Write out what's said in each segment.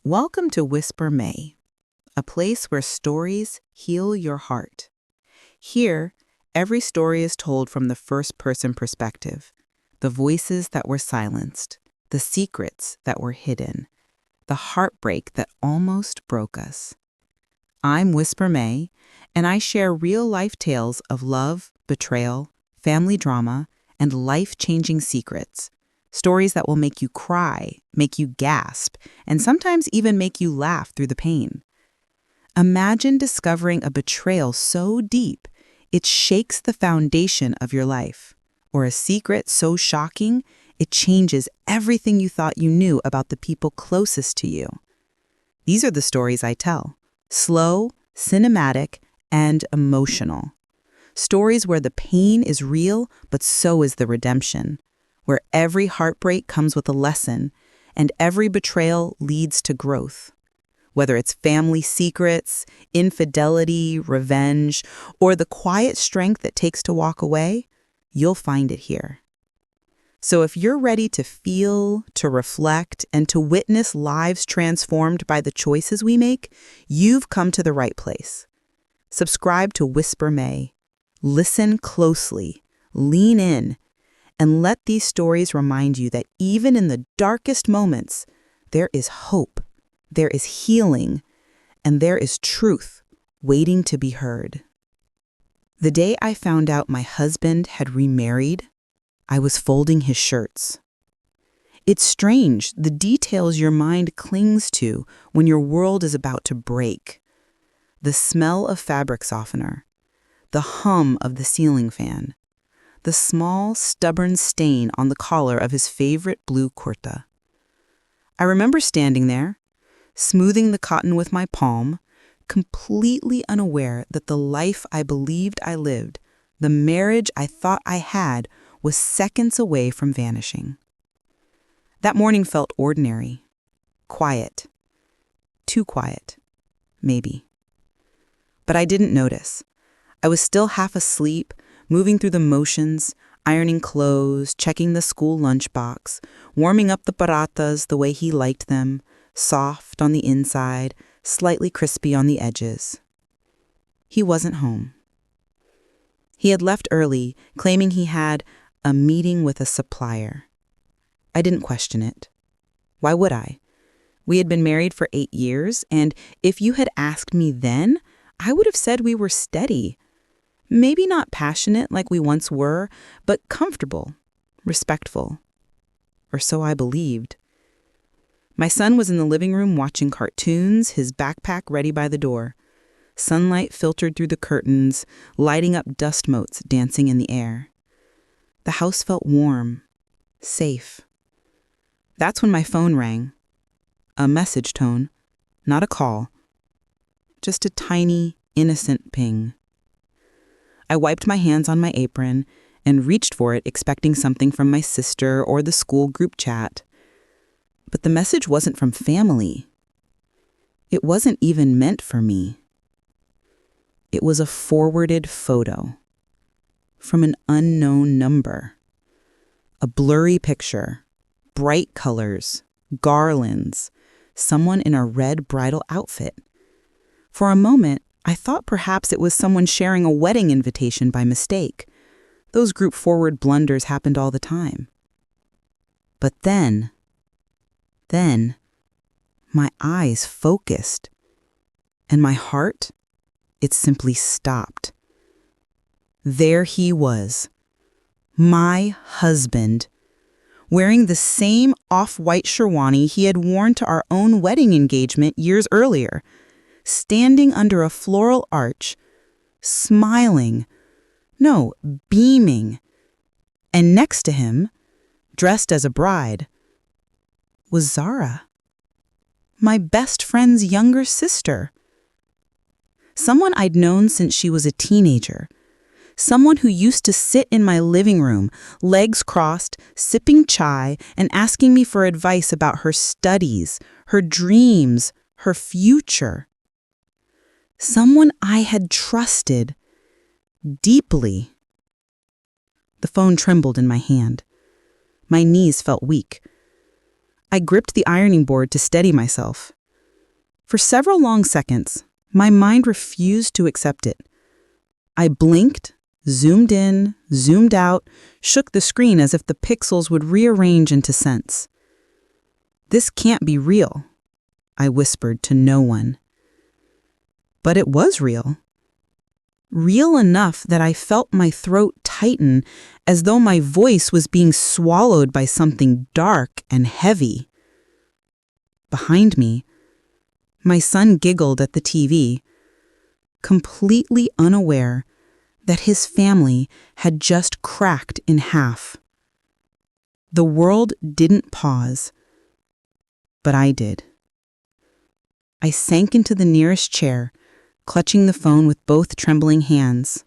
Welcome to Whisper May, a place where stories heal your heart. Here, every story is told from the first-person perspective, the voices that were silenced, the secrets that were hidden, the heartbreak that almost broke us. I'm Whisper May, and I share real-life tales of love, betrayal, family drama, and life-changing secrets. Stories that will make you cry, make you gasp, and sometimes even make you laugh through the pain. Imagine discovering a betrayal so deep it shakes the foundation of your life, or a secret so shocking it changes everything you thought you knew about the people closest to you. These are the stories I tell, slow, cinematic, and emotional. Stories where the pain is real, but so is the redemption. Where every heartbreak comes with a lesson, and every betrayal leads to growth. Whether it's family secrets, infidelity, revenge, or the quiet strength it takes to walk away, you'll find it here. So if you're ready to feel, to reflect, and to witness lives transformed by the choices we make, you've come to the right place. Subscribe to Whisper May. Listen closely, lean in, and let these stories remind you that even in the darkest moments, there is hope, there is healing, and there is truth waiting to be heard. The day I found out my husband had remarried, I was folding his shirts. It's strange, the details your mind clings to when your world is about to break. The smell of fabric softener, the hum of the ceiling fan, the small, stubborn stain on the collar of his favorite blue kurta. I remember standing there, smoothing the cotton with my palm, completely unaware that the life I believed I lived, the marriage I thought I had, was seconds away from vanishing. That morning felt ordinary, quiet, too quiet, maybe. But I didn't notice. I was still half asleep, moving through the motions, ironing clothes, checking the school lunchbox, warming up the paratas the way he liked them, soft on the inside, slightly crispy on the edges. He wasn't home. He had left early, claiming he had a meeting with a supplier. I didn't question it. Why would I? We had been married for 8 years, and if you had asked me then, I would have said we were steady. Maybe not passionate like we once were, but comfortable, respectful. Or so I believed. My son was in the living room watching cartoons, his backpack ready by the door. Sunlight filtered through the curtains, lighting up dust motes dancing in the air. The house felt warm, safe. That's when my phone rang. A message tone, not a call. Just a tiny, innocent ping. I wiped my hands on my apron and reached for it, expecting something from my sister or the school group chat. But the message wasn't from family. It wasn't even meant for me. It was a forwarded photo from an unknown number. A blurry picture, bright colors, garlands, someone in a red bridal outfit. For a moment, I thought perhaps it was someone sharing a wedding invitation by mistake. Those group forward blunders happened all the time. But then, my eyes focused, and my heart, it simply stopped. There he was, my husband, wearing the same off-white sherwani he had worn to our own wedding engagement years earlier, standing under a floral arch, smiling, no, beaming. And next to him, dressed as a bride, was Zara, my best friend's younger sister. Someone I'd known since she was a teenager. Someone who used to sit in my living room, legs crossed, sipping chai and asking me for advice about her studies, her dreams, her future. Someone I had trusted deeply. The phone trembled in my hand. My knees felt weak. I gripped the ironing board to steady myself. For several long seconds, my mind refused to accept it. I blinked, zoomed in, zoomed out, shook the screen as if the pixels would rearrange into sense. "This can't be real," I whispered to no one. But it was real. Real enough that I felt my throat tighten as though my voice was being swallowed by something dark and heavy. Behind me, my son giggled at the TV, completely unaware that his family had just cracked in half. The world didn't pause, but I did. I sank into the nearest chair, clutching the phone with both trembling hands.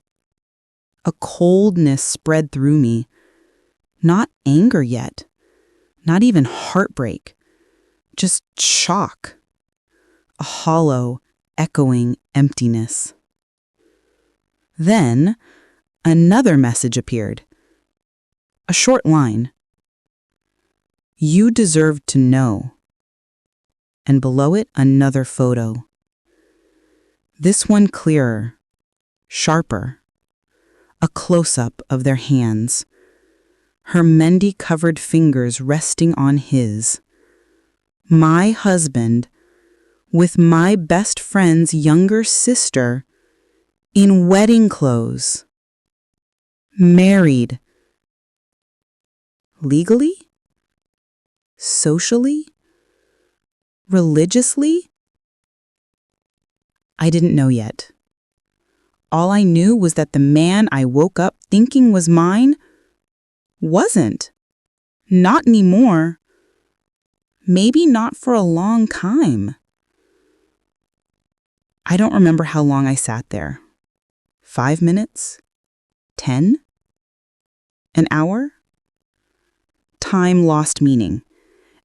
A coldness spread through me. Not anger yet, not even heartbreak, just shock. A hollow, echoing emptiness. Then, another message appeared. A short line. "You deserve to know." And below it, another photo. This one clearer, sharper. A close-up of their hands. Her mehndi-covered fingers resting on his. My husband, with my best friend's younger sister, in wedding clothes. Married. Legally? Socially? Religiously? I didn't know yet. All I knew was that the man I woke up thinking was mine wasn't. Not anymore. Maybe not for a long time. I don't remember how long I sat there. 5 minutes? 10? An hour? Time lost meaning.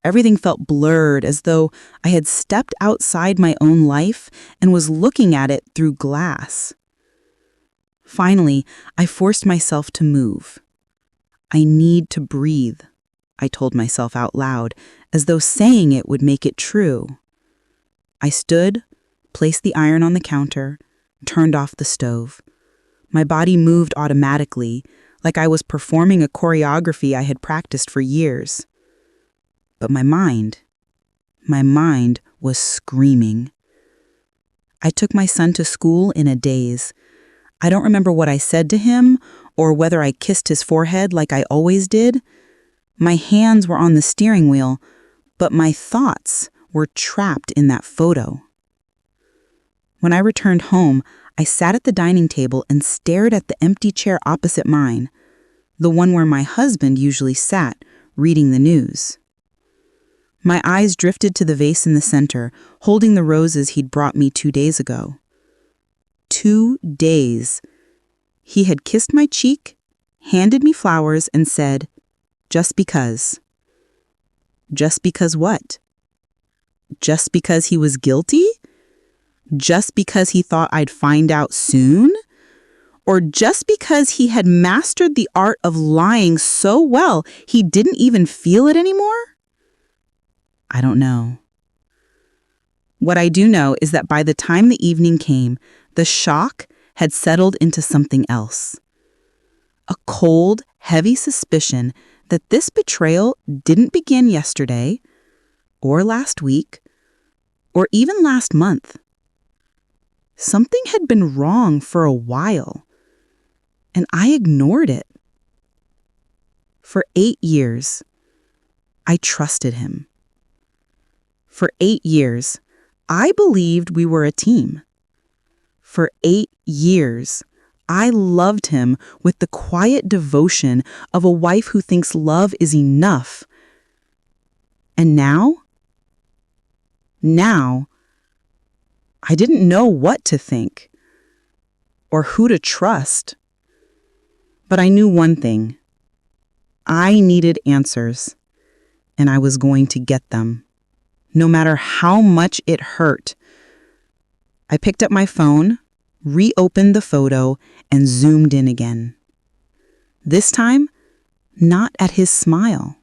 Everything felt blurred, as though I had stepped outside my own life and was looking at it through glass. Finally, I forced myself to move. "I need to breathe," I told myself out loud, as though saying it would make it true. I stood, placed the iron on the counter, turned off the stove. My body moved automatically, like I was performing a choreography I had practiced for years. But my mind was screaming. I took my son to school in a daze. I don't remember what I said to him or whether I kissed his forehead like I always did. My hands were on the steering wheel, but my thoughts were trapped in that photo. When I returned home, I sat at the dining table and stared at the empty chair opposite mine, the one where my husband usually sat, reading the news. My eyes drifted to the vase in the center, holding the roses he'd brought me 2 days ago. 2 days. He had kissed my cheek, handed me flowers, and said, "Just because." Just because what? Just because he was guilty? Just because he thought I'd find out soon? Or just because he had mastered the art of lying so well he didn't even feel it anymore? I don't know. What I do know is that by the time the evening came, the shock had settled into something else. A cold, heavy suspicion that this betrayal didn't begin yesterday, or last week, or even last month. Something had been wrong for a while, and I ignored it. For 8 years, I trusted him. For 8 years, I believed we were a team. For 8 years, I loved him with the quiet devotion of a wife who thinks love is enough. And now, I didn't know what to think or who to trust. But I knew one thing. I needed answers, and I was going to get them, no matter how much it hurt. I picked up my phone, reopened the photo, and zoomed in again. This time, not at his smile,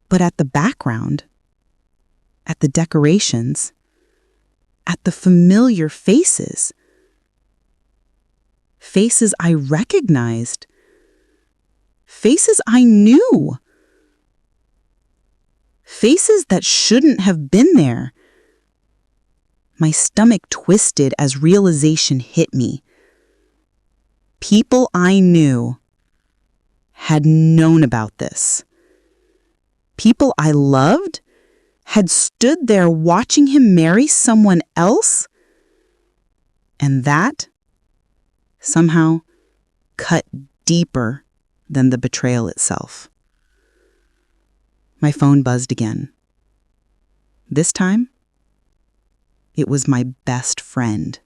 but at the background, at the decorations, at the familiar faces. Faces I recognized. Faces I knew. Faces that shouldn't have been there. My stomach twisted as realization hit me. People I knew had known about this. People I loved had stood there watching him marry someone else. And that somehow cut deeper than the betrayal itself. My phone buzzed again. This time, it was my best friend.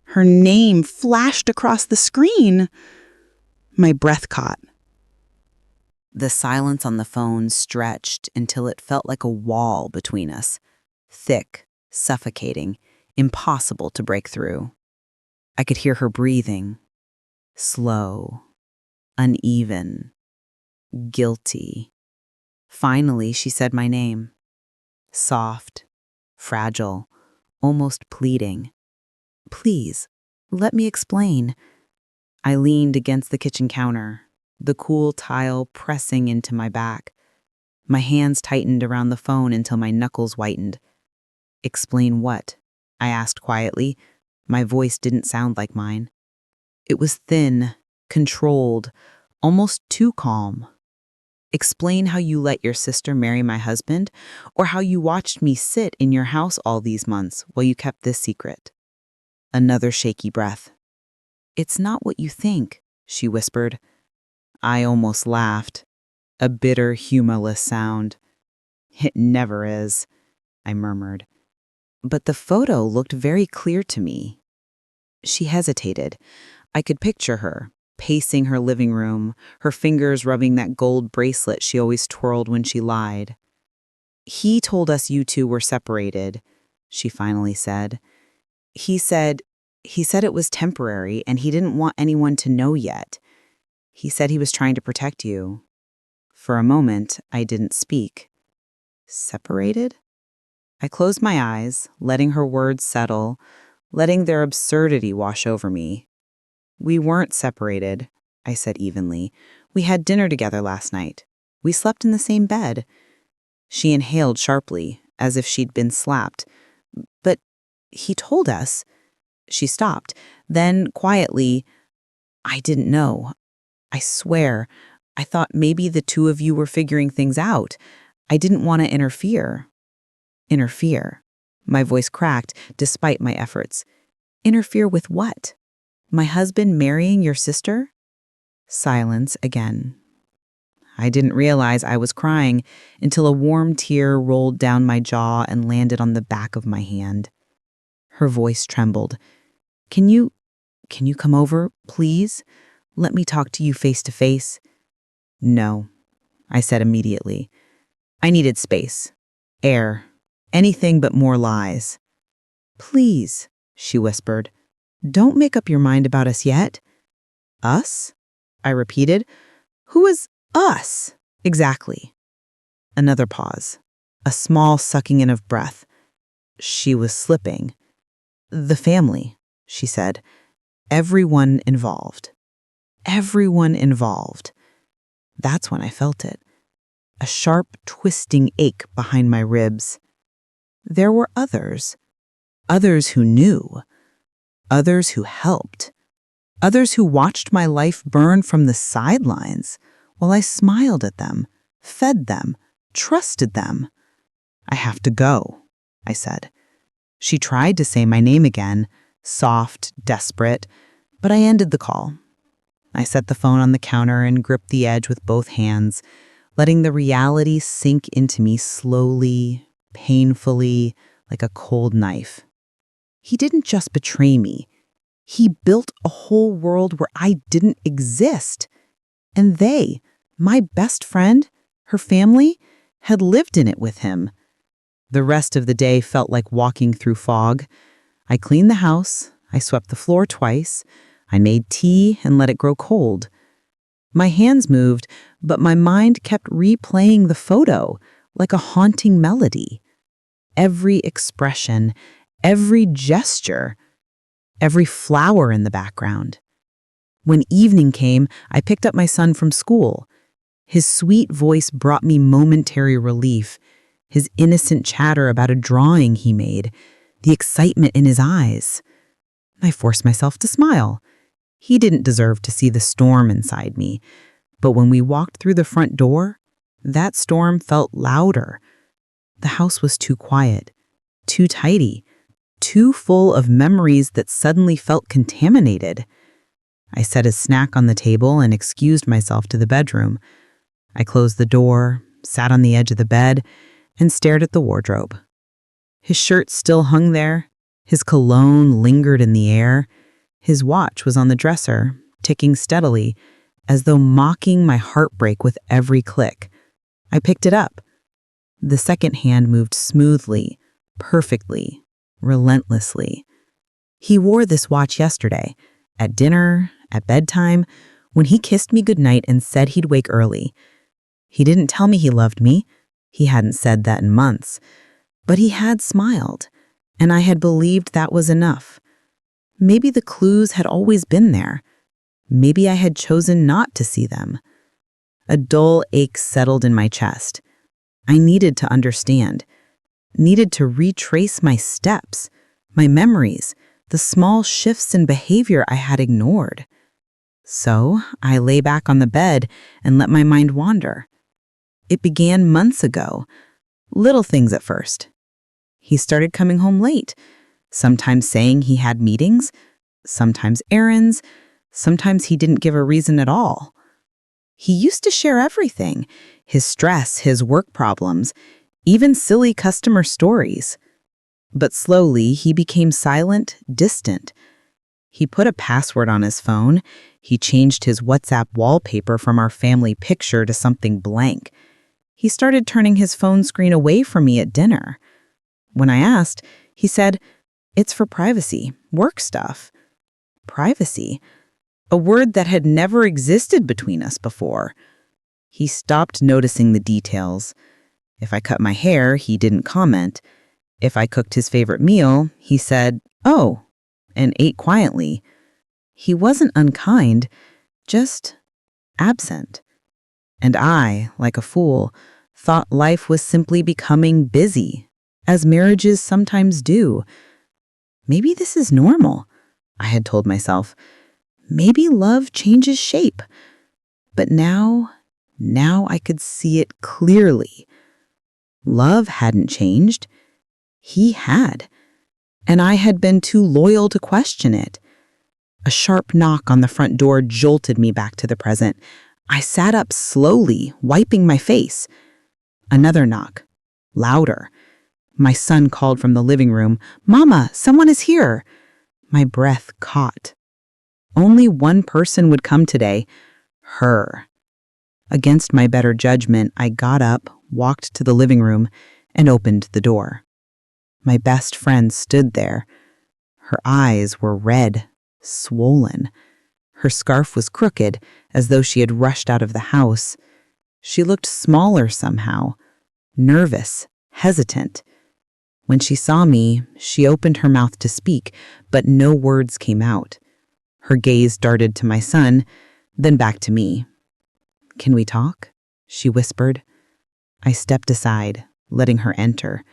Her name flashed across the screen. My breath caught. The silence on the phone stretched until it felt like a wall between us, thick, suffocating, impossible to break through. I could hear her breathing, slow, uneven, guilty. Finally, she said my name, soft, fragile, almost pleading. Please, let me explain. I leaned against the kitchen counter, the cool tile pressing into my back. My hands tightened around the phone until my knuckles whitened. Explain what? I asked quietly. My voice didn't sound like mine. It was thin, controlled, almost too calm. Explain how you let your sister marry my husband, or how you watched me sit in your house all these months while you kept this secret. Another shaky breath. It's not what you think, she whispered. I almost laughed. A bitter, humorless sound. It never is, I murmured. But the photo looked very clear to me. She hesitated. I could picture her, pacing her living room, her fingers rubbing that gold bracelet she always twirled when she lied. He told us you two were separated, she finally said. He said it was temporary and he didn't want anyone to know yet. He said he was trying to protect you. For a moment, I didn't speak. Separated? I closed my eyes, letting her words settle, letting their absurdity wash over me. We weren't separated, I said evenly. We had dinner together last night. We slept in the same bed. She inhaled sharply, as if she'd been slapped. But he told us. She stopped. Then, quietly, I didn't know. I swear, I thought maybe the two of you were figuring things out. I didn't want to interfere. Interfere. My voice cracked, despite my efforts. Interfere with what? My husband marrying your sister? Silence again. I didn't realize I was crying until a warm tear rolled down my jaw and landed on the back of my hand. Her voice trembled. Can you come over, please? Let me talk to you face to face. No, I said immediately. I needed space, air, anything but more lies. Please, she whispered, don't make up your mind about us yet. Us? I repeated. Who is us? Exactly. Another pause, a small sucking in of breath. She was slipping. The family, she said. Everyone involved. Everyone involved. That's when I felt it. A sharp, twisting ache behind my ribs. There were others. Others who knew. Others who helped. Others who watched my life burn from the sidelines while I smiled at them, fed them, trusted them. I have to go, I said. She tried to say my name again, soft, desperate, but I ended the call. I set the phone on the counter and gripped the edge with both hands, letting the reality sink into me slowly, painfully, like a cold knife. He didn't just betray me. He built a whole world where I didn't exist. And they, my best friend, her family, had lived in it with him. The rest of the day felt like walking through fog. I cleaned the house, I swept the floor twice, I made tea and let it grow cold. My hands moved, but my mind kept replaying the photo like a haunting melody. every expression, every gesture, every flower in the background. When evening came, I picked up my son from school. His sweet voice brought me momentary relief, his innocent chatter about a drawing he made, the excitement in his eyes. I forced myself to smile. He didn't deserve to see the storm inside me, but when we walked through the front door, that storm felt louder. The house was too quiet, too tidy, too full of memories that suddenly felt contaminated. I set a snack on the table and excused myself to the bedroom. I closed the door, sat on the edge of the bed, and stared at the wardrobe. His shirt still hung there. His cologne lingered in the air. His watch was on the dresser, ticking steadily, as though mocking my heartbreak with every click. I picked it up. The second hand moved smoothly, perfectly, relentlessly. He wore this watch yesterday, at dinner, at bedtime, when he kissed me goodnight and said he'd wake early. He didn't tell me he loved me. He hadn't said that in months. But he had smiled, and I had believed that was enough. Maybe the clues had always been there. Maybe I had chosen not to see them. A dull ache settled in my chest. I needed to understand, needed to retrace my steps, my memories, the small shifts in behavior I had ignored. So I lay back on the bed and let my mind wander. It began months ago, little things at first. He started coming home late, sometimes saying he had meetings, sometimes errands, sometimes he didn't give a reason at all. He used to share everything, his stress, his work problems, even silly customer stories. But slowly, he became silent, distant. He put a password on his phone. He changed his WhatsApp wallpaper from our family picture to something blank. He started turning his phone screen away from me at dinner. When I asked, he said, "It's for privacy, work stuff." Privacy, a word that had never existed between us before. He stopped noticing the details. If I cut my hair, he didn't comment. If I cooked his favorite meal, he said, "Oh," and ate quietly. He wasn't unkind, just absent. And I, like a fool, thought life was simply becoming busy, as marriages sometimes do. Maybe this is normal, I had told myself. Maybe love changes shape. But now I could see it clearly. Love hadn't changed. He had. And I had been too loyal to question it. A sharp knock on the front door jolted me back to the present. I sat up slowly, wiping my face. Another knock. Louder. My son called from the living room, "Mama, someone is here." My breath caught. Only one person would come today. Her. Against my better judgment, I got up, walked to the living room, and opened the door. My best friend stood there. Her eyes were red, swollen. Her scarf was crooked, as though she had rushed out of the house. She looked smaller somehow, nervous, hesitant. When she saw me, she opened her mouth to speak, but no words came out. Her gaze darted to my son, then back to me. "Can we talk?" she whispered. I stepped aside, letting her enter.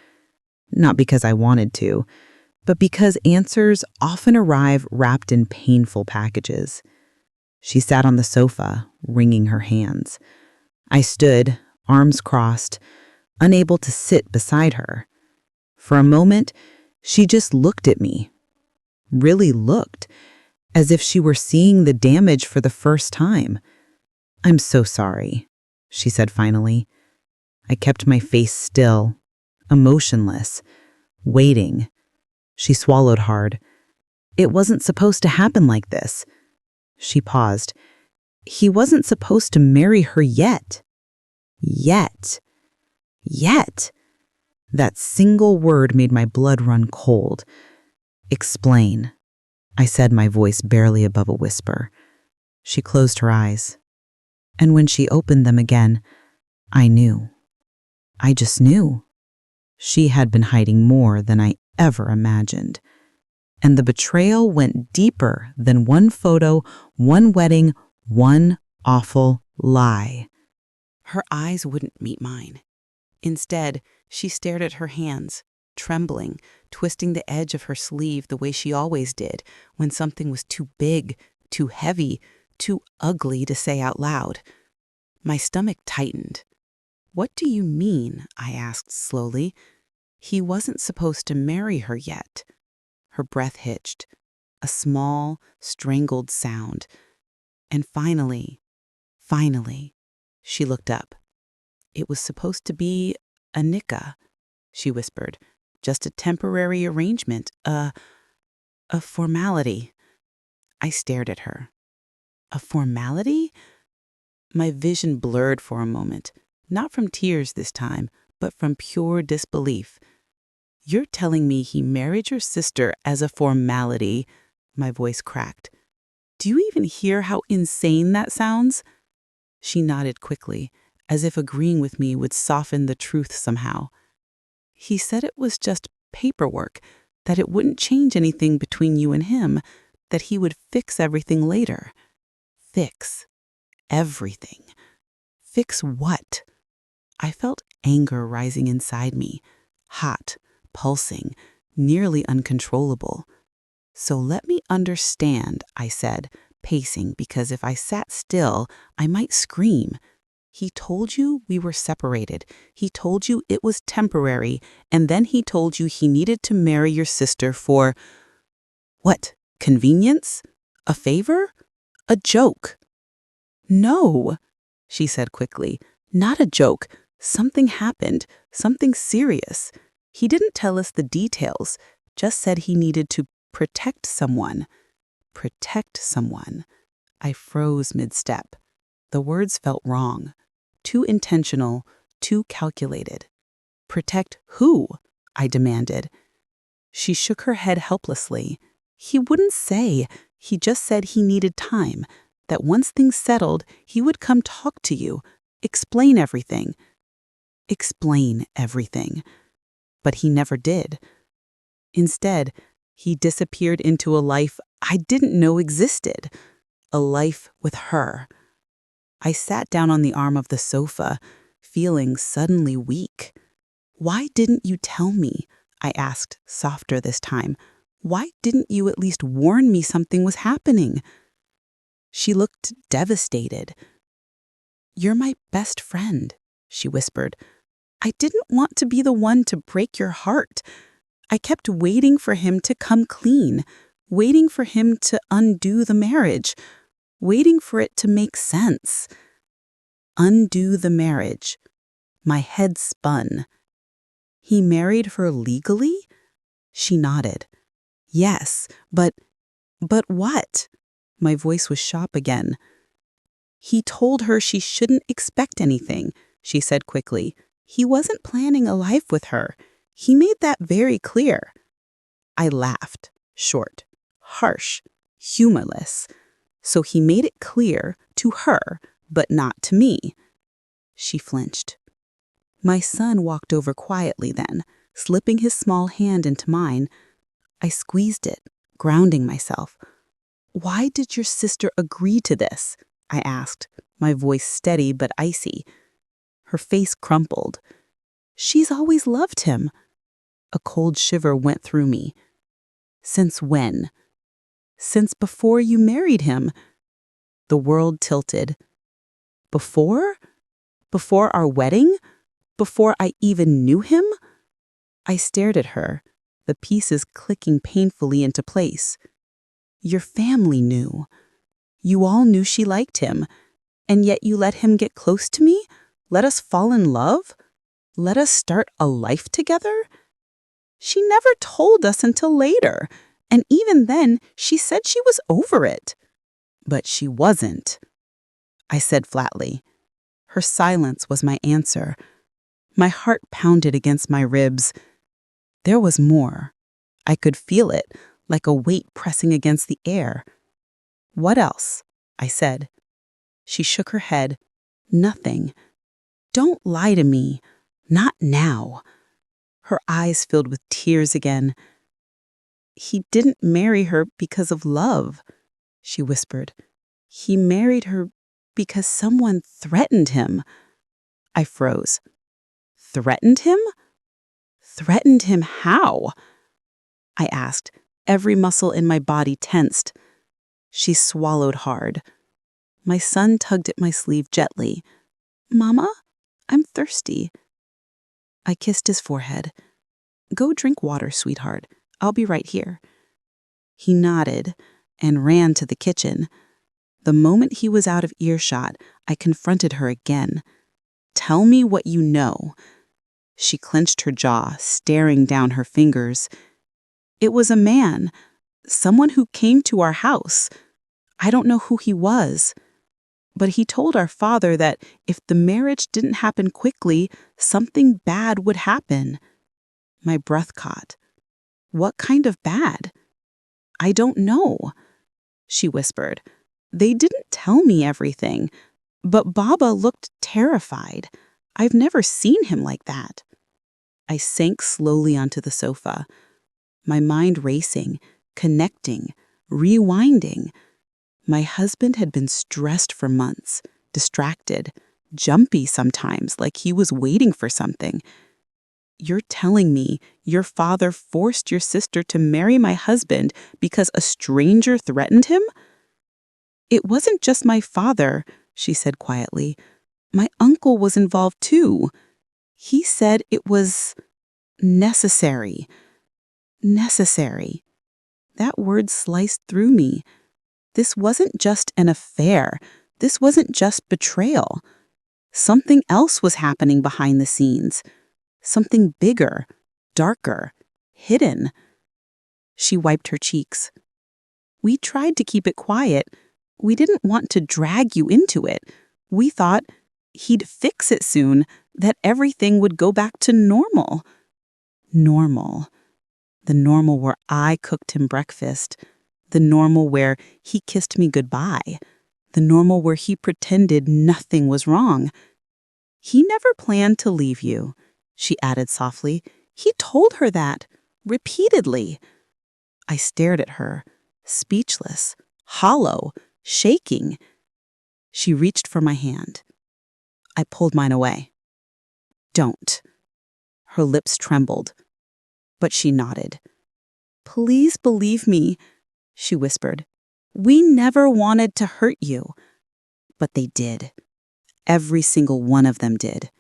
Not because I wanted to, but because answers often arrive wrapped in painful packages. She sat on the sofa, wringing her hands. I stood, arms crossed, unable to sit beside her. For a moment, she just looked at me. Really looked, as if she were seeing the damage for the first time. "I'm so sorry," she said finally. I kept my face still, emotionless, waiting. She swallowed hard. "It wasn't supposed to happen like this." She paused. "He wasn't supposed to marry her yet." Yet. Yet. That single word made my blood run cold. "Explain," I said, my voice barely above a whisper. She closed her eyes. And when she opened them again, I knew. I just knew. She had been hiding more than I ever imagined. And the betrayal went deeper than one photo, one wedding, one awful lie. Her eyes wouldn't meet mine. Instead, she stared at her hands, trembling, twisting the edge of her sleeve the way she always did when something was too big, too heavy, too ugly to say out loud. My stomach tightened. "What do you mean?" I asked slowly. "He wasn't supposed to marry her yet." Her breath hitched, a small, strangled sound. And finally, she looked up. "It was supposed to be a nikah," she whispered. "Just a temporary arrangement, a formality." I stared at her. A formality? My vision blurred for a moment, not from tears this time, but from pure disbelief. "You're telling me he married your sister as a formality?" My voice cracked. "Do you even hear how insane that sounds?" She nodded quickly, as if agreeing with me would soften the truth somehow. "He said it was just paperwork, that it wouldn't change anything between you and him, that he would fix everything later." Fix everything. Fix what? I felt anger rising inside me, hot, pulsing, nearly uncontrollable. "So let me understand," I said, pacing because if I sat still, I might scream. "He told you we were separated. He told you it was temporary, and then he told you he needed to marry your sister for what? Convenience? A favor? A joke?" "No," she said quickly. "Not a joke. Something happened. Something serious. He didn't tell us the details, just said he needed to protect someone." Protect someone. I froze mid-step. The words felt wrong. Too intentional, too calculated. "Protect who?" I demanded. She shook her head helplessly. "He wouldn't say. He just said he needed time, that once things settled, he would come talk to you, explain everything." Explain everything. But he never did. Instead, he disappeared into a life I didn't know existed, a life with her. I sat down on the arm of the sofa, feeling suddenly weak. "Why didn't you tell me?" I asked, softer this time. "Why didn't you at least warn me something was happening?" She looked devastated. "You're my best friend," she whispered. "I didn't want to be the one to break your heart. I kept waiting for him to come clean, waiting for him to undo the marriage, waiting for it to make sense." Undo the marriage. My head spun. "He married her legally?" She nodded. "Yes, but what?" My voice was sharp again. "He told her she shouldn't expect anything," she said quickly. "He wasn't planning a life with her. He made that very clear." I laughed, short, harsh, humorless. "So he made it clear to her, but not to me." She flinched. My son walked over quietly then, slipping his small hand into mine. I squeezed it, grounding myself. "Why did your sister agree to this?" I asked, my voice steady but icy. Her face crumpled. "She's always loved him." A cold shiver went through me. "Since when?" "Since before you married him." The world tilted. "Before? Before our wedding? Before I even knew him?" I stared at her, the pieces clicking painfully into place. "Your family knew. You all knew she liked him, and yet you let him get close to me? Let us fall in love? Let us start a life together?" "She never told us until later, and even then she said she was over it." "But she wasn't," I said flatly. Her silence was my answer. My heart pounded against my ribs. There was more. I could feel it, like a weight pressing against the air. "What else?" I said. She shook her head. "Nothing. Don't lie to me. Not now." Her eyes filled with tears again. "He didn't marry her because of love," she whispered. "He married her because someone threatened him." I froze. Threatened him? Threatened him how? I asked, every muscle in my body tensed. She swallowed hard. My son tugged at my sleeve gently. "Mama, I'm thirsty." I kissed his forehead. "Go drink water, sweetheart. I'll be right here." He nodded and ran to the kitchen. The moment he was out of earshot, I confronted her again. "Tell me what you know." She clenched her jaw, staring down her fingers. "It was a man, someone who came to our house. I don't know who he was. But he told our father that if the marriage didn't happen quickly, something bad would happen." My breath caught. "What kind of bad?" "I don't know," she whispered. "They didn't tell me everything, but Baba looked terrified. I've never seen him like that." I sank slowly onto the sofa, my mind racing, connecting, rewinding. My husband had been stressed for months, distracted, jumpy sometimes, like he was waiting for something. "You're telling me your father forced your sister to marry my husband because a stranger threatened him?" "It wasn't just my father," she said quietly. "My uncle was involved too. He said it was necessary." Necessary. That word sliced through me. This wasn't just an affair. This wasn't just betrayal. Something else was happening behind the scenes. Something bigger, darker, hidden. She wiped her cheeks. "We tried to keep it quiet. We didn't want to drag you into it. We thought he'd fix it soon, that everything would go back to normal." Normal. The normal where I cooked him breakfast. The normal where he kissed me goodbye. The normal where he pretended nothing was wrong. "He never planned to leave you," she added softly. "He told her that, repeatedly." I stared at her, speechless, hollow, shaking. She reached for my hand. I pulled mine away. "Don't." Her lips trembled, but she nodded. "Please believe me," she whispered. "We never wanted to hurt you." But they did. Every single one of them did.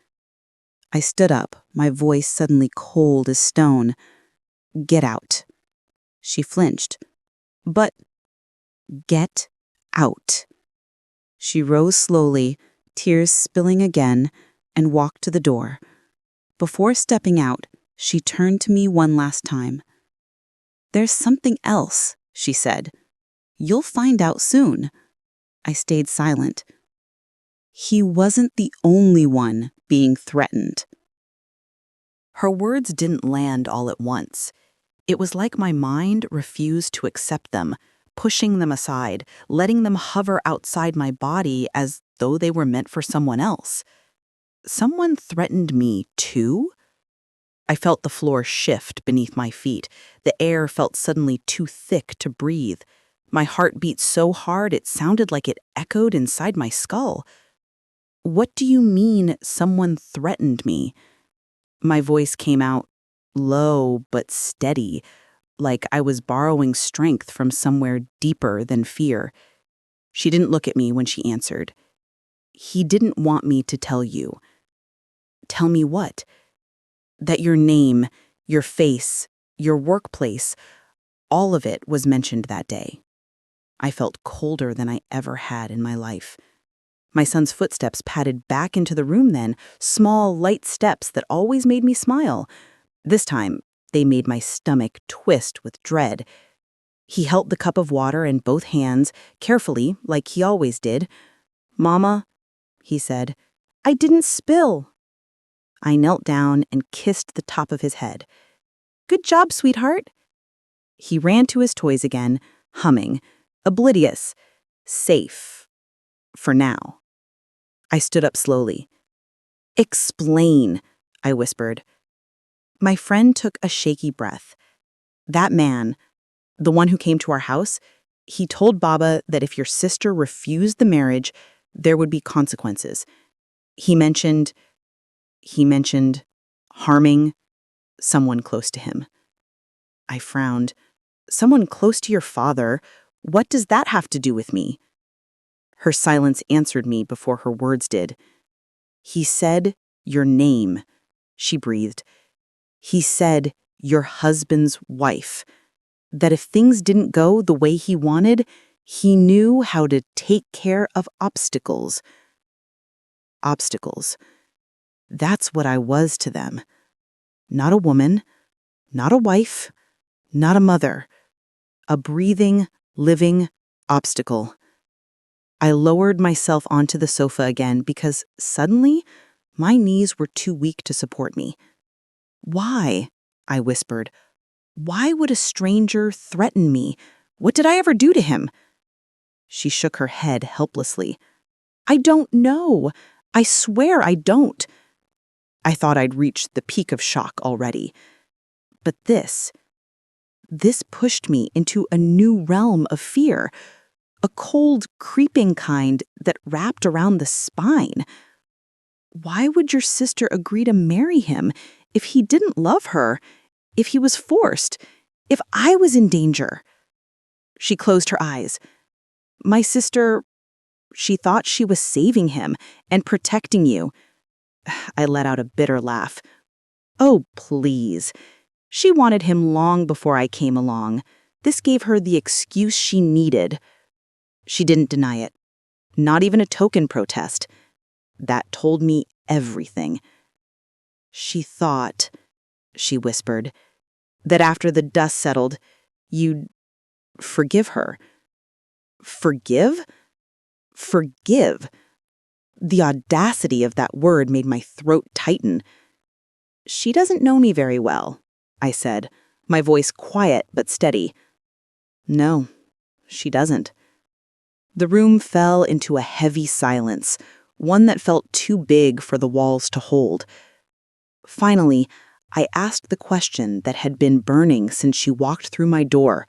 I stood up, my voice suddenly cold as stone. "Get out." She flinched. "But—" "Get out." She rose slowly, tears spilling again, and walked to the door. Before stepping out, she turned to me one last time. "There's something else," she said. "You'll find out soon." I stayed silent. He wasn't the only one being threatened. Her words didn't land all at once. It was like my mind refused to accept them, pushing them aside, letting them hover outside my body as though they were meant for someone else. Someone threatened me too? I felt the floor shift beneath my feet. The air felt suddenly too thick to breathe. My heart beat so hard it sounded like it echoed inside my skull. "What do you mean someone threatened me?" My voice came out low but steady, like I was borrowing strength from somewhere deeper than fear. She didn't look at me when she answered. "He didn't want me to tell you." "Tell me what?" "That your name, your face, your workplace, all of it was mentioned that day." I felt colder than I ever had in my life. My son's footsteps padded back into the room then, small, light steps that always made me smile. This time, they made my stomach twist with dread. He held the cup of water in both hands, carefully, like he always did. "Mama," he said, "I didn't spill." I knelt down and kissed the top of his head. "Good job, sweetheart." He ran to his toys again, humming, oblivious, safe, for now. I stood up slowly. "Explain," I whispered. My friend took a shaky breath. That man, the one who came to our house, he told Baba that if your sister refused the marriage, there would be consequences. He mentioned harming someone close to him. I frowned. Someone close to your father? What does that have to do with me? Her silence answered me before her words did. He said your name, she breathed. He said your husband's wife. That if things didn't go the way he wanted, he knew how to take care of obstacles. Obstacles. That's what I was to them. Not a woman, not a wife, not a mother. A breathing, living obstacle. I lowered myself onto the sofa again because suddenly my knees were too weak to support me. Why? I whispered. Why would a stranger threaten me? What did I ever do to him? She shook her head helplessly. I don't know. I swear I don't. I thought I'd reached the peak of shock already. But this pushed me into a new realm of fear, a cold, creeping kind that wrapped around the spine. Why would your sister agree to marry him if he didn't love her, if he was forced, if I was in danger? She closed her eyes. My sister, she thought she was saving him and protecting you. I let out a bitter laugh. Oh, please. She wanted him long before I came along. This gave her the excuse she needed. She didn't deny it. Not even a token protest. That told me everything. She thought, she whispered, that after the dust settled, you'd forgive her. Forgive? Forgive. The audacity of that word made my throat tighten. She doesn't know me very well, I said, my voice quiet but steady. No, she doesn't. The room fell into a heavy silence, one that felt too big for the walls to hold. Finally, I asked the question that had been burning since she walked through my door.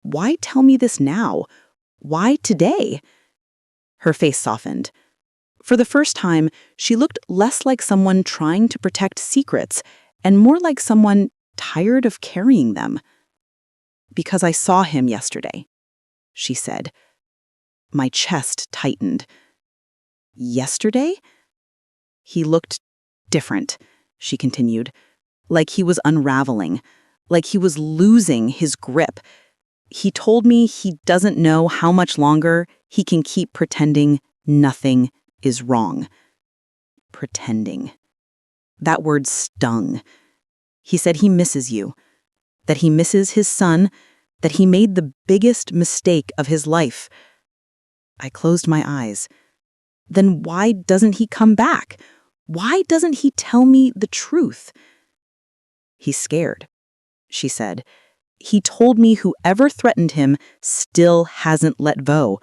Why tell me this now? Why today? Her face softened. For the first time, she looked less like someone trying to protect secrets and more like someone tired of carrying them. Because I saw him yesterday, she said. My chest tightened. Yesterday? He looked different, she continued, like he was unraveling, like he was losing his grip. He told me he doesn't know how much longer he can keep pretending nothing is wrong. Pretending. That word stung. He said he misses you, that he misses his son, that he made the biggest mistake of his life. I closed my eyes. Then why doesn't he come back? Why doesn't he tell me the truth? He's scared, she said. He told me whoever threatened him still hasn't let go.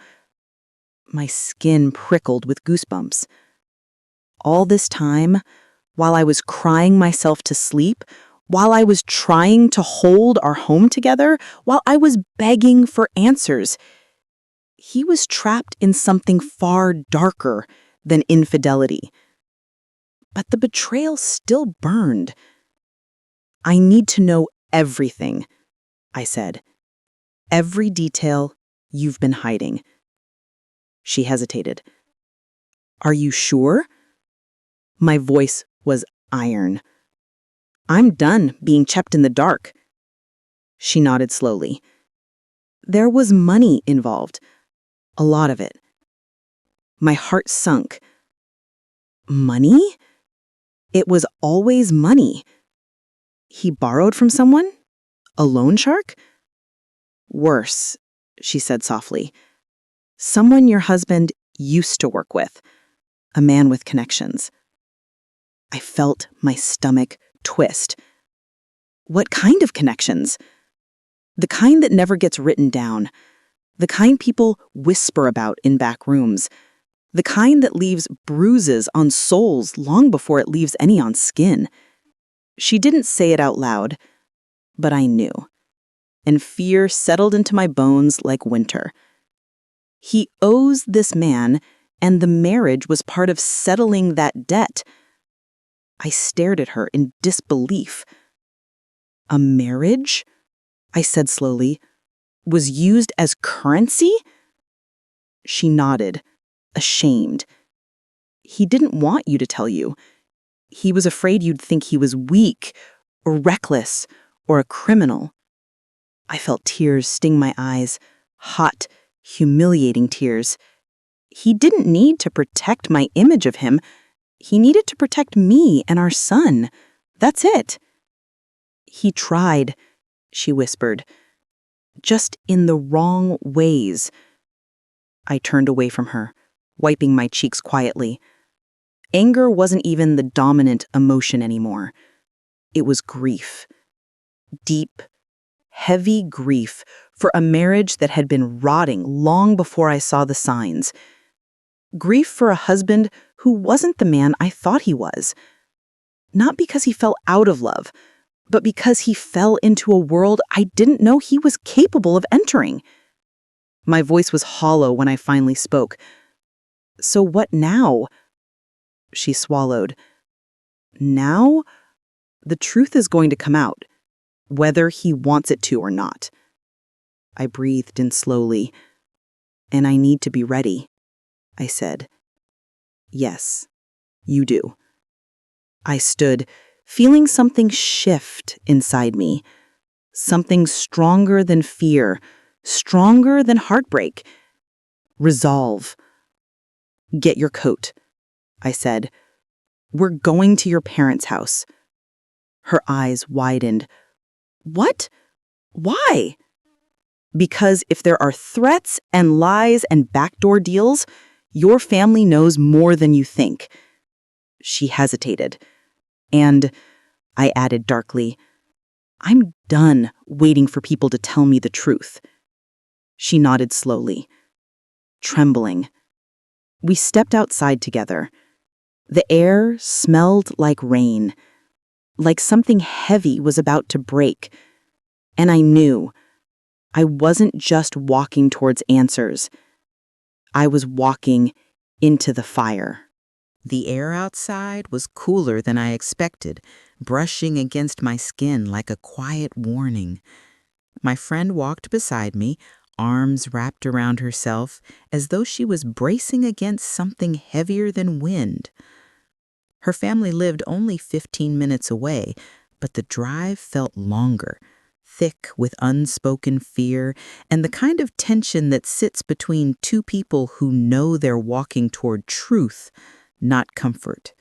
My skin prickled with goosebumps. All this time, while I was crying myself to sleep, while I was trying to hold our home together, while I was begging for answers, he was trapped in something far darker than infidelity. But the betrayal still burned. I need to know everything, I said. Every detail you've been hiding. She hesitated. Are you sure? My voice was iron. I'm done being kept in the dark. She nodded slowly. There was money involved. A lot of it. My heart sunk. Money? It was always money. He borrowed from someone? A loan shark? Worse, she said softly. Someone your husband used to work with. A man with connections. I felt my stomach twist. What kind of connections? The kind that never gets written down. The kind people whisper about in back rooms. The kind that leaves bruises on souls long before it leaves any on skin. She didn't say it out loud, but I knew, and fear settled into my bones like winter. He owes this man, and the marriage was part of settling that debt. I stared at her in disbelief. A marriage, I said slowly, was used as currency? She nodded, ashamed. He didn't want you to tell you. He was afraid you'd think he was weak, or reckless, or a criminal. I felt tears sting my eyes, hot, humiliating tears. He didn't need to protect my image of him. He needed to protect me and our son. That's it. He tried, she whispered, just in the wrong ways. I turned away from her, wiping my cheeks quietly. Anger wasn't even the dominant emotion anymore. It was grief. Deep, heavy grief for a marriage that had been rotting long before I saw the signs. Grief for a husband who wasn't the man I thought he was. Not because he fell out of love, but because he fell into a world I didn't know he was capable of entering. My voice was hollow when I finally spoke. So what now? She swallowed. Now? The truth is going to come out, whether he wants it to or not. I breathed in slowly. And I need to be ready, I said. Yes, you do. I stood, feeling something shift inside me. Something stronger than fear, stronger than heartbreak. Resolve. Get your coat, I said. We're going to your parents' house. Her eyes widened. What? Why? Because if there are threats and lies and backdoor deals, your family knows more than you think. She hesitated. And, I added darkly, I'm done waiting for people to tell me the truth. She nodded slowly, trembling. We stepped outside together. The air smelled like rain, like something heavy was about to break. And I knew I wasn't just walking towards answers. I was walking into the fire. The air outside was cooler than I expected, brushing against my skin like a quiet warning. My friend walked beside me, arms wrapped around herself, as though she was bracing against something heavier than wind. Her family lived only 15 minutes away, but the drive felt longer, thick with unspoken fear and the kind of tension that sits between two people who know they're walking toward truth, not comfort.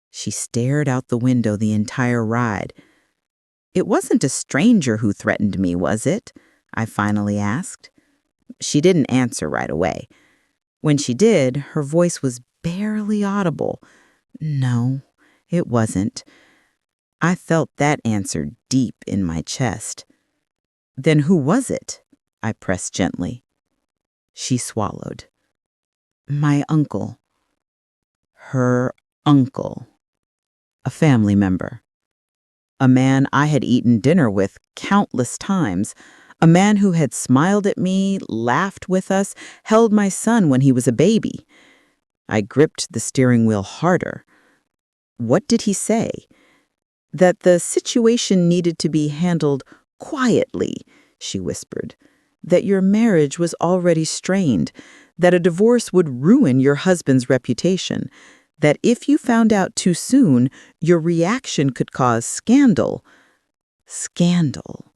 She stared out the window the entire ride. It wasn't a stranger who threatened me, was it? I finally asked. She didn't answer right away. When she did, her voice was barely audible. No, it wasn't. I felt that answer deep in my chest. Then who was it? I pressed gently. She swallowed. My uncle. Her uncle. A family member. A man I had eaten dinner with countless times. A man who had smiled at me, laughed with us, held my son when he was a baby. I gripped the steering wheel harder. What did he say? That the situation needed to be handled quietly, she whispered. That your marriage was already strained. That a divorce would ruin your husband's reputation. That if you found out too soon, your reaction could cause scandal. Scandal.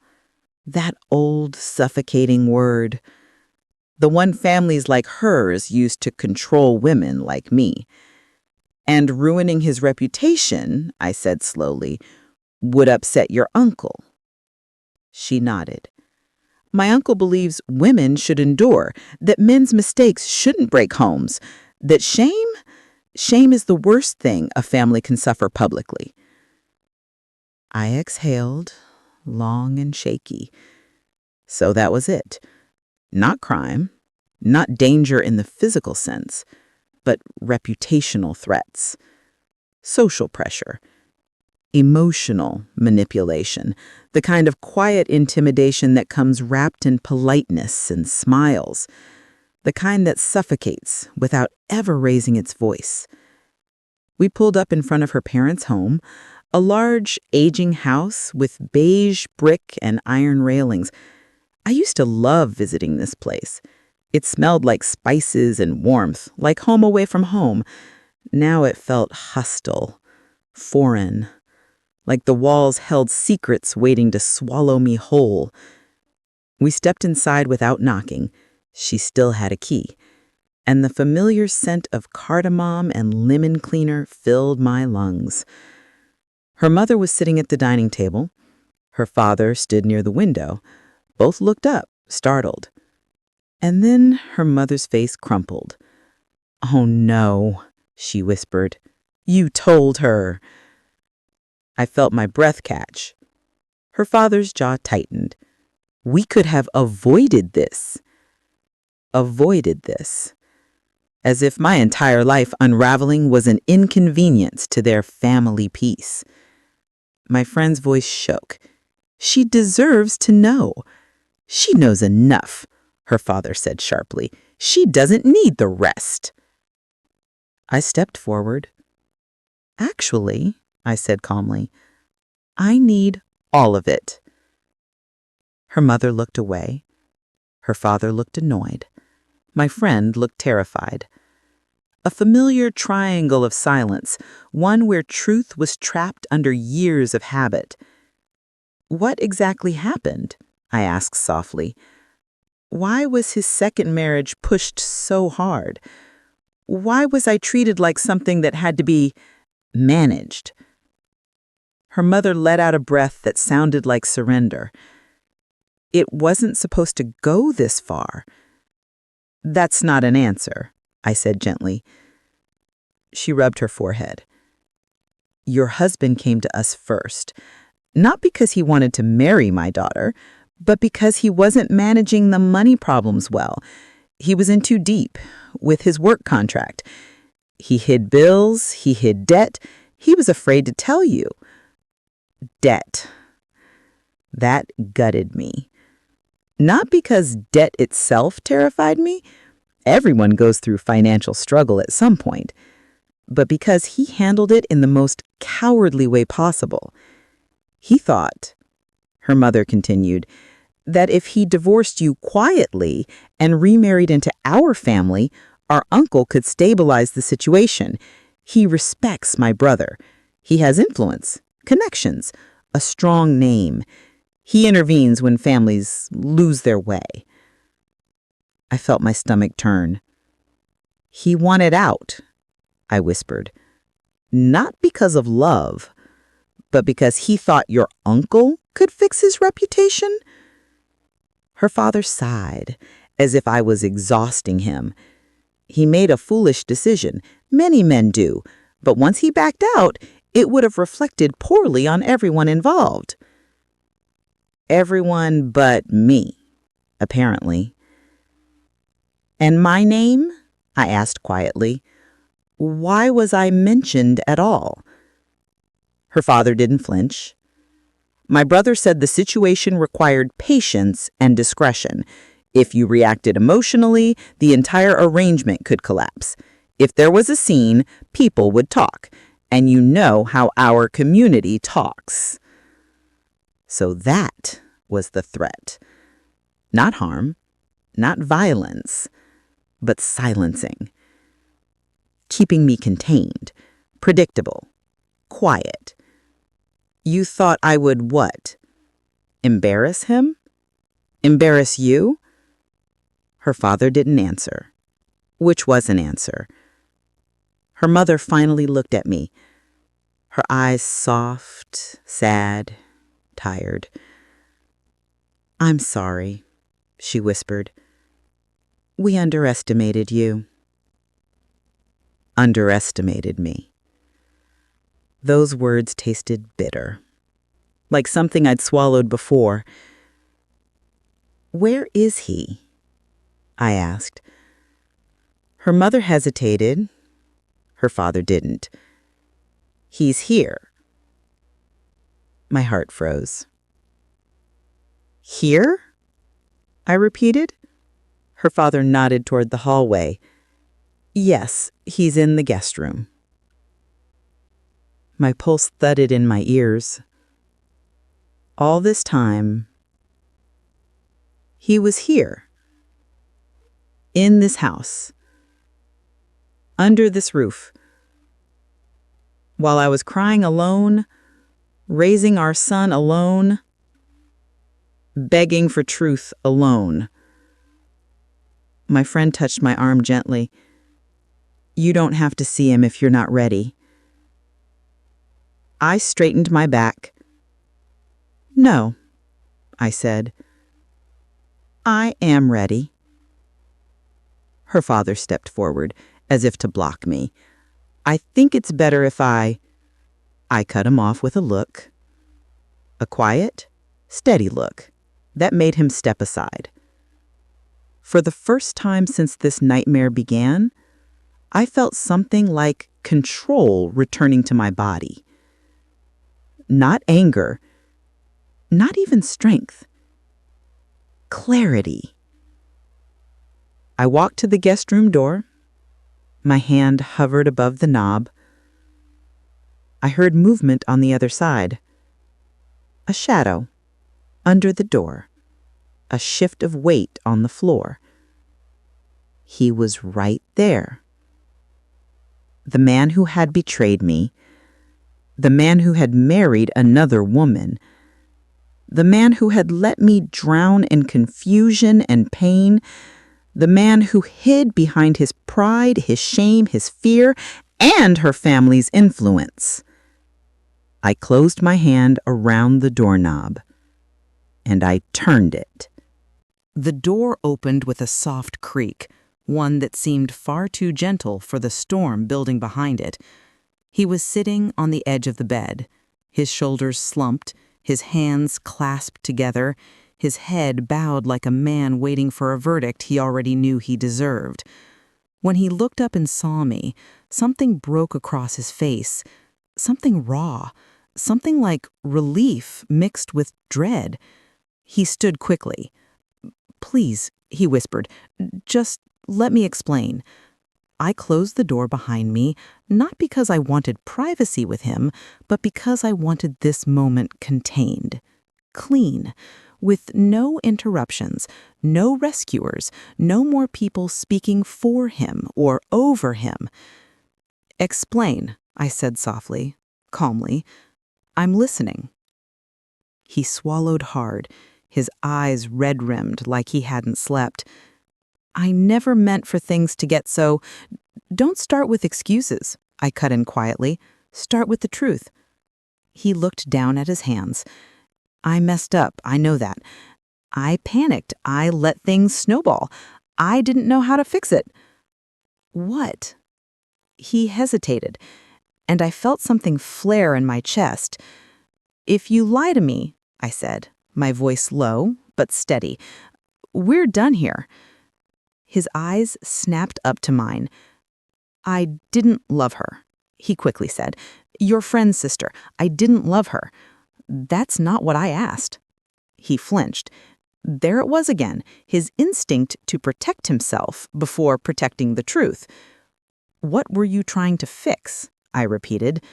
That old, suffocating word. The one families like hers used to control women like me. And ruining his reputation, I said slowly, would upset your uncle. She nodded. My uncle believes women should endure, that men's mistakes shouldn't break homes, that shame is the worst thing a family can suffer publicly. I exhaled, long and shaky. So that was it. Not crime, not danger in the physical sense, but reputational threats, social pressure. Emotional manipulation, the kind of quiet intimidation that comes wrapped in politeness and smiles, the kind that suffocates without ever raising its voice. We pulled up in front of her parents' home, a large, aging house with beige brick and iron railings. I used to love visiting this place. It smelled like spices and warmth, like home away from home. Now it felt hostile, foreign, like the walls held secrets waiting to swallow me whole. We stepped inside without knocking. She still had a key, and the familiar scent of cardamom and lemon cleaner filled my lungs. Her mother was sitting at the dining table. Her father stood near the window. Both looked up, startled. And then her mother's face crumpled. "Oh no," she whispered. "You told her." I felt my breath catch. Her father's jaw tightened. We could have avoided this. Avoided this. As if my entire life unraveling was an inconvenience to their family peace. My friend's voice shook. "She deserves to know." "She knows enough," her father said sharply. "She doesn't need the rest." I stepped forward. "Actually," I said calmly, "I need all of it." Her mother looked away. Her father looked annoyed. My friend looked terrified. A familiar triangle of silence, one where truth was trapped under years of habit. "What exactly happened?" I asked softly. "Why was his second marriage pushed so hard? Why was I treated like something that had to be managed?" Her mother let out a breath that sounded like surrender. "It wasn't supposed to go this far." "That's not an answer," I said gently. She rubbed her forehead. "Your husband came to us first, not because he wanted to marry my daughter, but because he wasn't managing the money problems well. He was in too deep with his work contract. He hid bills, he hid debt. He was afraid to tell you." Debt. That gutted me. Not because debt itself terrified me. Everyone goes through financial struggle at some point. But because he handled it in the most cowardly way possible. He thought, her mother continued, that if he divorced you quietly and remarried into our family, our uncle could stabilize the situation. He respects my brother. He has influence, connections, a strong name. He intervenes when families lose their way. I felt my stomach turn. "He wanted out," I whispered. "Not because of love, but because he thought your uncle could fix his reputation?" Her father sighed, as if I was exhausting him. "He made a foolish decision. Many men do. But once he backed out, it would have reflected poorly on everyone involved." Everyone but me, apparently. "And my name?" I asked quietly. "Why was I mentioned at all?" Her father didn't flinch. "My brother said the situation required patience and discretion. If you reacted emotionally, the entire arrangement could collapse. If there was a scene, people would talk. And you know how our community talks." So that was the threat. Not harm, not violence, but silencing. Keeping me contained, predictable, quiet. You thought I would what? Embarrass him? Embarrass you? Her father didn't answer, which was an answer. Her mother finally looked at me, her eyes soft, sad, tired. "I'm sorry," she whispered. "We underestimated you." Underestimated me. Those words tasted bitter, like something I'd swallowed before. "Where is he?" I asked. Her mother hesitated. Her father didn't. "He's here." My heart froze. Here? I repeated. Her father nodded toward the hallway. Yes, he's in the guest room. My pulse thudded in my ears. All this time, he was here. In this house. Under this roof. While I was crying alone, raising our son alone, begging for truth alone. My friend touched my arm gently. You don't have to see him if you're not ready. I straightened my back. No, I said. I am ready. Her father stepped forward, as if to block me. I think it's better if I cut him off with a look. A quiet, steady look that made him step aside. For the first time since this nightmare began, I felt something like control returning to my body. Not anger, not even strength. Clarity. I walked to the guest room door. My hand hovered above the knob. I heard movement on the other side. A shadow under the door. A shift of weight on the floor. He was right there. The man who had betrayed me. The man who had married another woman. The man who had let me drown in confusion and pain. The man who hid behind his pride, his shame, his fear, and her family's influence. I closed my hand around the doorknob, and I turned it. The door opened with a soft creak, one that seemed far too gentle for the storm building behind it. He was sitting on the edge of the bed, his shoulders slumped, his hands clasped together, his head bowed like a man waiting for a verdict he already knew he deserved. When he looked up and saw me, something broke across his face, something raw, something like relief mixed with dread. He stood quickly. "Please," he whispered, "just let me explain." I closed the door behind me, not because I wanted privacy with him, but because I wanted this moment contained, clean, with no interruptions, no rescuers, no more people speaking for him or over him. "Explain," I said softly, calmly. "I'm listening." He swallowed hard, his eyes red-rimmed like he hadn't slept. "I never meant for things to get so—" "Don't start with excuses," I cut in quietly. "Start with the truth." He looked down at his hands. "I messed up, I know that. I panicked. I let things snowball. I didn't know how to fix it." "What?" He hesitated, and I felt something flare in my chest. "If you lie to me," I said, my voice low but steady, "we're done here." His eyes snapped up to mine. "I didn't love her," he quickly said. "Your friend's sister. I didn't love her." "That's not what I asked." He flinched. There it was again, his instinct to protect himself before protecting the truth. "What were you trying to fix?" I repeated.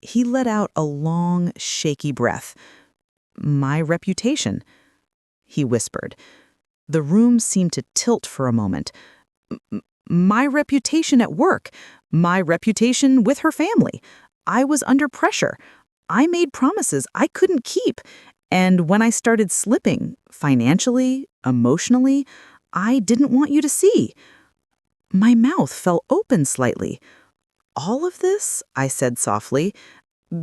He let out a long, shaky breath. "My reputation," he whispered. The room seemed to tilt for a moment. My reputation at work. My reputation with her family. I was under pressure. I made promises I couldn't keep. And when I started slipping, financially, emotionally, I didn't want you to see." My mouth fell open slightly. "All of this," I said softly,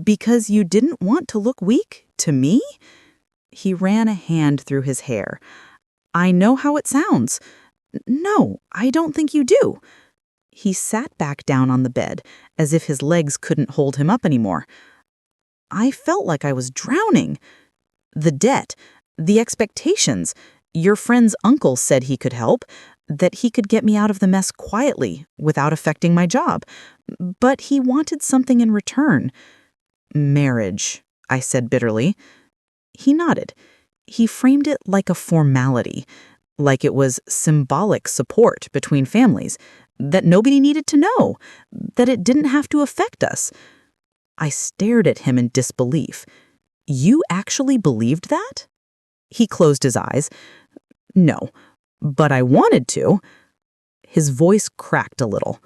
"because you didn't want to look weak to me?" He ran a hand through his hair. "I know how it sounds." "No, I don't think you do." He sat back down on the bed, as if his legs couldn't hold him up anymore. "I felt like I was drowning. The debt, the expectations. Your friend's uncle said he could help, that he could get me out of the mess quietly, without affecting my job. But he wanted something in return." "Marriage," I said bitterly. He nodded. He framed it like a formality, like it was symbolic support between families, that nobody needed to know, that it didn't have to affect us. I stared at him in disbelief. You actually believed that? He closed his eyes. No, but I wanted to. His voice cracked a little.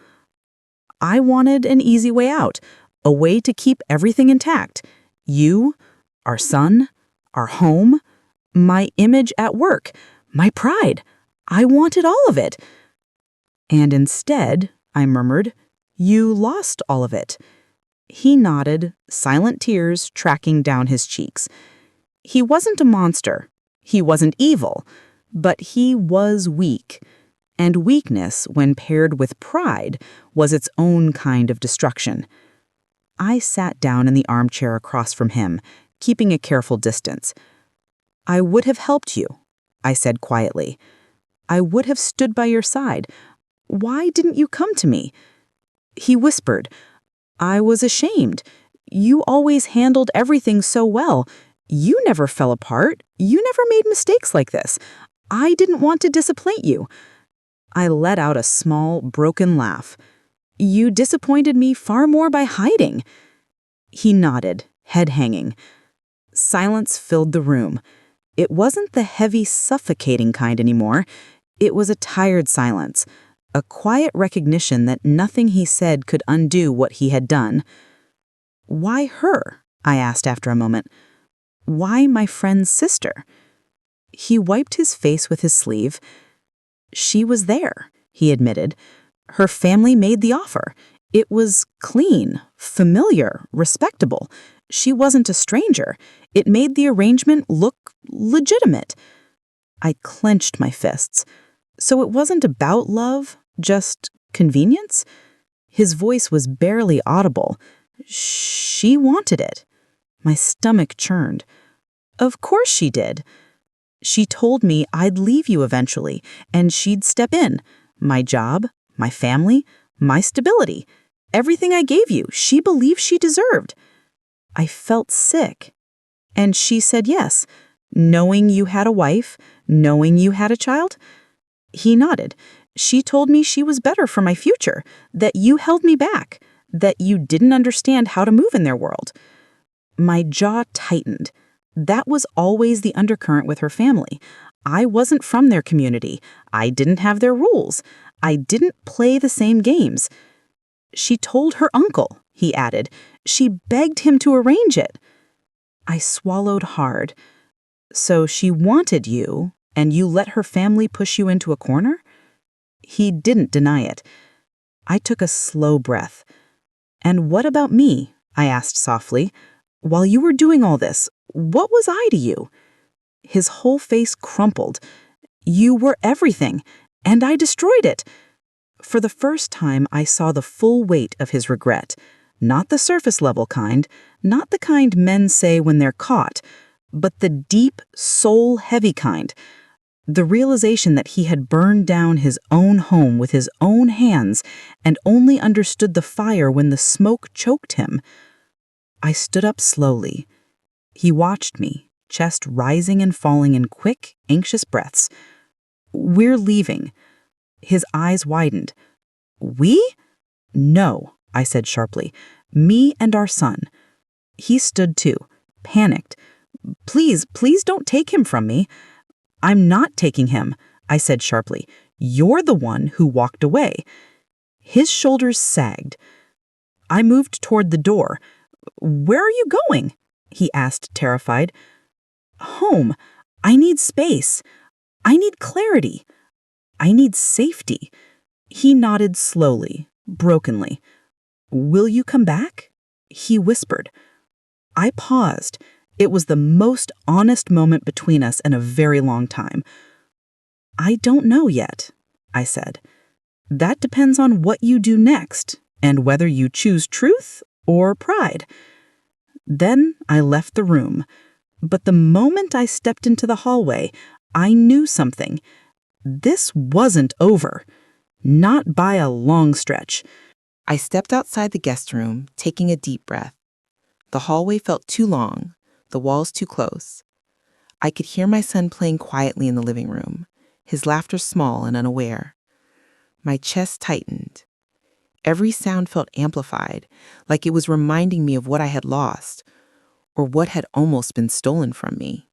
I wanted an easy way out, a way to keep everything intact. You, our son, our home, my image at work, my pride. I wanted all of it. And instead, I murmured, you lost all of it. He nodded, silent tears tracking down his cheeks. He wasn't a monster. He wasn't evil. But he was weak. And weakness, when paired with pride, was its own kind of destruction. I sat down in the armchair across from him, keeping a careful distance. I would have helped you, I said quietly. I would have stood by your side. Why didn't you come to me? He whispered, I was ashamed. You always handled everything so well. You never fell apart. You never made mistakes like this. I didn't want to disappoint you. I let out a small, broken laugh. You disappointed me far more by hiding. He nodded, head hanging. Silence filled the room. It wasn't the heavy, suffocating kind anymore. It was a tired silence, a quiet recognition that nothing he said could undo what he had done. Why her? I asked after a moment. Why my friend's sister? He wiped his face with his sleeve. She was there, he admitted. Her family made the offer. It was clean, familiar, respectable. She wasn't a stranger. It made the arrangement look legitimate. I clenched my fists. So it wasn't about love, just convenience? His voice was barely audible. She wanted it. My stomach churned. Of course she did. She told me I'd leave you eventually, and she'd step in. My job, my family, my stability. Everything I gave you, she believed she deserved. I felt sick. And she said yes, knowing you had a wife, knowing you had a child. He nodded. She told me she was better for my future, that you held me back, that you didn't understand how to move in their world. My jaw tightened. That was always the undercurrent with her family. I wasn't from their community. I didn't have their rules. I didn't play the same games. She told her uncle, he added. She begged him to arrange it. I swallowed hard. So she wanted you, and you let her family push you into a corner? He didn't deny it. I took a slow breath. And what about me? I asked softly. While you were doing all this, what was I to you? His whole face crumpled. You were everything, and I destroyed it. For the first time, I saw the full weight of his regret. Not the surface-level kind, not the kind men say when they're caught, but the deep, soul-heavy kind. The realization that he had burned down his own home with his own hands and only understood the fire when the smoke choked him. I stood up slowly. He watched me, chest rising and falling in quick, anxious breaths. We're leaving. His eyes widened. We? No, I said sharply. Me and our son. He stood too, panicked. Please don't take him from me. I'm not taking him, I said sharply. You're the one who walked away. His shoulders sagged. I moved toward the door. Where are you going? He asked, terrified. Home. I need space. I need clarity. I need safety. He nodded slowly, brokenly. Will you come back? He whispered. I paused. It was the most honest moment between us in a very long time. I don't know yet, I said. That depends on what you do next, and whether you choose truth or pride. Then I left the room. But the moment I stepped into the hallway, I knew something. This wasn't over. Not by a long stretch. I stepped outside the guest room, taking a deep breath. The hallway felt too long, the walls too close. I could hear my son playing quietly in the living room, his laughter small and unaware. My chest tightened. Every sound felt amplified, like it was reminding me of what I had lost, or what had almost been stolen from me.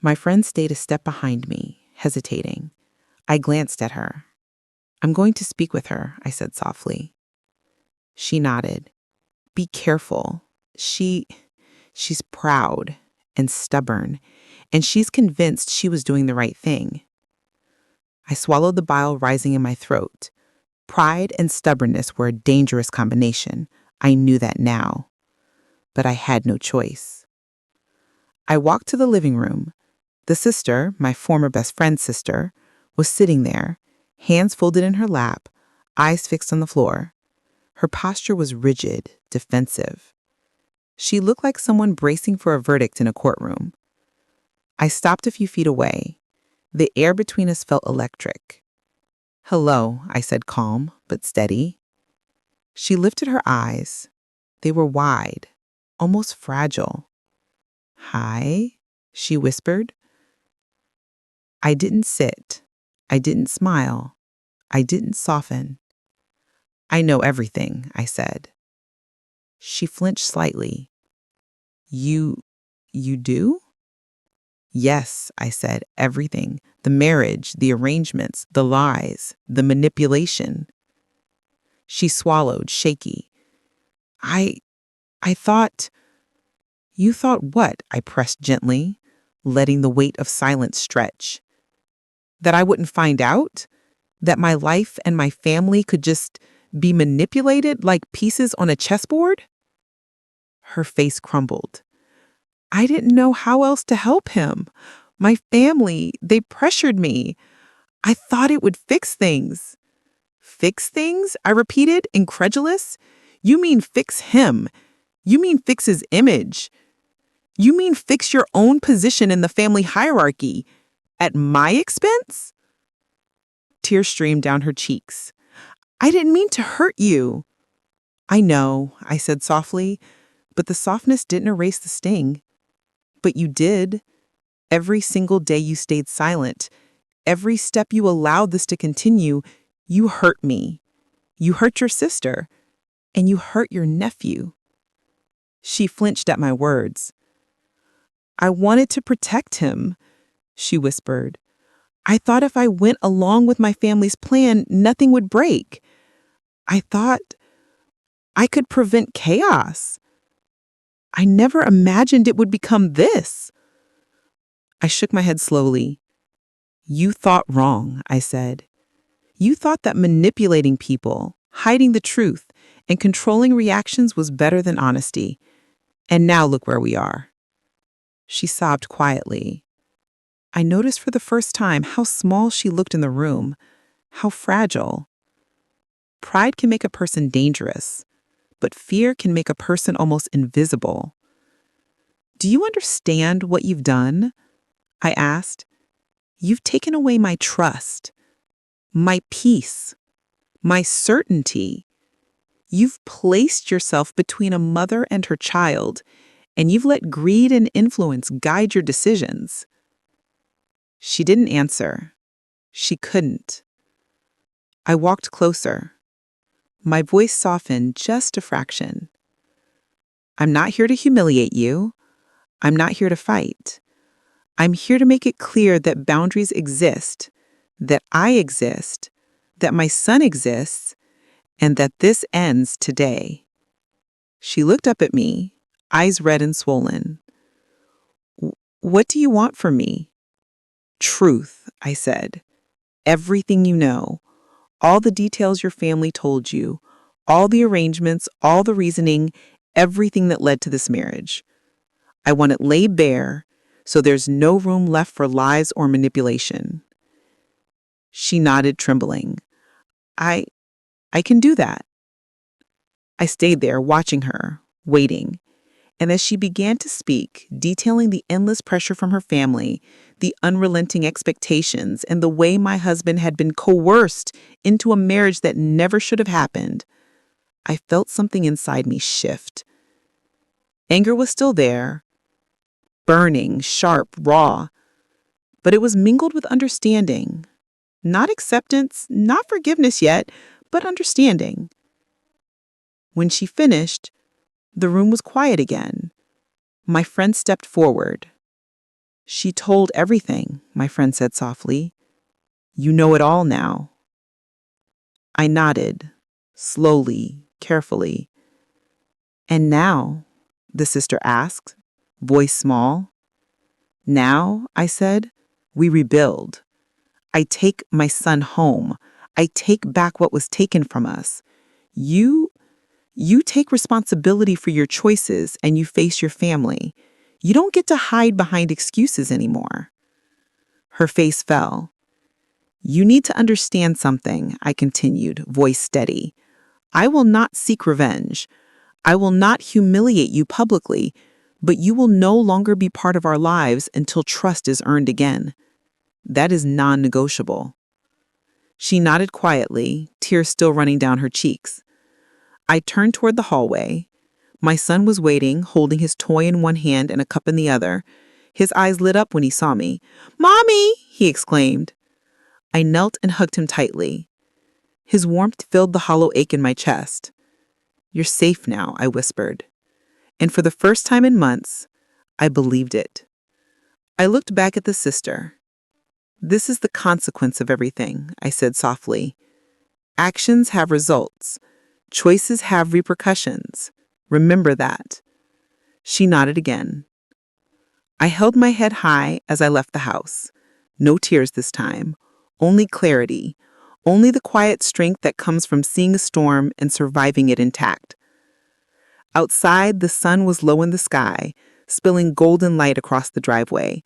My friend stayed a step behind me, hesitating. I glanced at her. "I'm going to speak with her," I said softly. She nodded. "Be careful. She's proud and stubborn, and she's convinced she was doing the right thing." I swallowed the bile rising in my throat. Pride and stubbornness were a dangerous combination. I knew that now. But I had no choice. I walked to the living room. The sister, my former best friend's sister, was sitting there, hands folded in her lap, eyes fixed on the floor. Her posture was rigid, defensive. She looked like someone bracing for a verdict in a courtroom. I stopped a few feet away. The air between us felt electric. "Hello," I said, calm but steady. She lifted her eyes. They were wide, almost fragile. "Hi," she whispered. I didn't sit. I didn't smile. I didn't soften. "I know everything," I said. She flinched slightly. You do?" "Yes," I said, "everything. The marriage, the arrangements, the lies, the manipulation." She swallowed, shaky. I thought—" "You thought what?" I pressed gently, letting the weight of silence stretch. "That I wouldn't find out? That my life and my family could just be manipulated like pieces on a chessboard?" Her face crumbled. "I didn't know how else to help him. My family, they pressured me. I thought it would fix things." "Fix things?" I repeated, incredulous. "You mean fix him? You mean fix his image? You mean fix your own position in the family hierarchy? At my expense?" Tears streamed down her cheeks. "I didn't mean to hurt you." "I know," I said softly, but the softness didn't erase the sting. "But you did. Every single day you stayed silent, every step you allowed this to continue, you hurt me. You hurt your sister, and you hurt your nephew." She flinched at my words. "I wanted to protect him," she whispered. "I thought if I went along with my family's plan, nothing would break. I thought I could prevent chaos. I never imagined it would become this." I shook my head slowly. "You thought wrong," I said. "You thought that manipulating people, hiding the truth, and controlling reactions was better than honesty. And now look where we are." She sobbed quietly. I noticed for the first time how small she looked in the room, how fragile. Pride can make a person dangerous, but fear can make a person almost invisible. "Do you understand what you've done?" I asked. "You've taken away my trust, my peace, my certainty. You've placed yourself between a mother and her child, and you've let greed and influence guide your decisions." She didn't answer. She couldn't. I walked closer. My voice softened just a fraction. "I'm not here to humiliate you. I'm not here to fight. I'm here to make it clear that boundaries exist, that I exist, that my son exists, and that this ends today." She looked up at me, eyes red and swollen. "What do you want from me?" "Truth," I said. "Everything you know. All the details your family told you. All the arrangements, all the reasoning, everything that led to this marriage. I want it laid bare, so there's no room left for lies or manipulation." She nodded, trembling. I can do that." I stayed there, watching her, waiting. And as she began to speak, detailing the endless pressure from her family, the unrelenting expectations, and the way my husband had been coerced into a marriage that never should have happened, I felt something inside me shift. Anger was still there, burning, sharp, raw, but it was mingled with understanding. Not acceptance, not forgiveness yet, but understanding. When she finished, the room was quiet again. My friend stepped forward. "She told everything," my friend said softly. "You know it all now." I nodded, slowly, carefully. "And now?" the sister asked, voice small. "Now," I said, "we rebuild. I take my son home. I take back what was taken from us. You, you take responsibility for your choices and you face your family. You don't get to hide behind excuses anymore." Her face fell. "You need to understand something," I continued, voice steady. "I will not seek revenge. I will not humiliate you publicly, but you will no longer be part of our lives until trust is earned again. That is non-negotiable." She nodded quietly, tears still running down her cheeks. I turned toward the hallway. My son was waiting, holding his toy in one hand and a cup in the other. His eyes lit up when he saw me. "Mommy!" he exclaimed. I knelt and hugged him tightly. His warmth filled the hollow ache in my chest. "You're safe now," I whispered. And for the first time in months, I believed it. I looked back at the sister. "This is the consequence of everything," I said softly. "Actions have results. Choices have repercussions. Remember that." She nodded again. I held my head high as I left the house. No tears this time. Only clarity. Only the quiet strength that comes from seeing a storm and surviving it intact. Outside, the sun was low in the sky, spilling golden light across the driveway.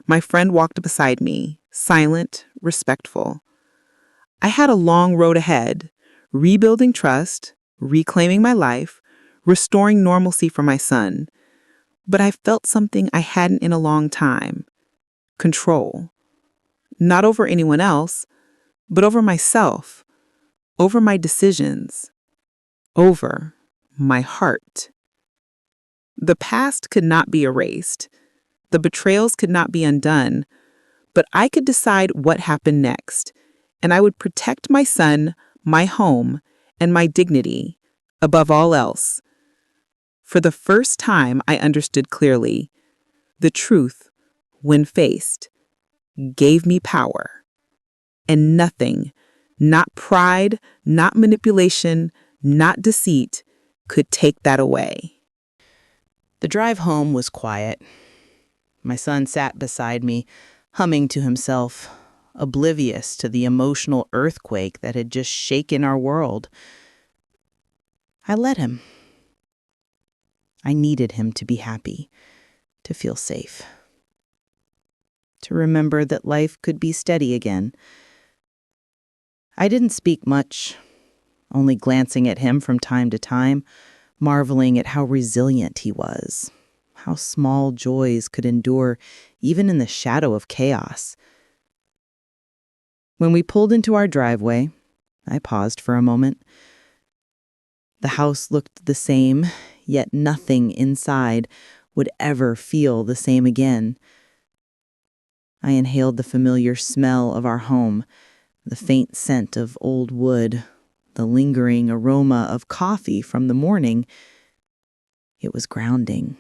My friend walked beside me, silent, respectful. I had a long road ahead, rebuilding trust, reclaiming my life, restoring normalcy for my son. But I felt something I hadn't in a long time: control. Not over anyone else, but over myself, over my decisions, over my heart. The past could not be erased. The betrayals could not be undone, but I could decide what happened next, and I would protect my son, my home, and my dignity above all else. For the first time, I understood clearly. The truth, when faced, gave me power. And nothing, not pride, not manipulation, not deceit, could take that away. The drive home was quiet. My son sat beside me, humming to himself, oblivious to the emotional earthquake that had just shaken our world. I let him. I needed him to be happy, to feel safe, to remember that life could be steady again. I didn't speak much, only glancing at him from time to time, marveling at how resilient he was, how small joys could endure even in the shadow of chaos. When we pulled into our driveway, I paused for a moment. The house looked the same, yet nothing inside would ever feel the same again. I inhaled the familiar smell of our home, the faint scent of old wood, the lingering aroma of coffee from the morning. It was grounding,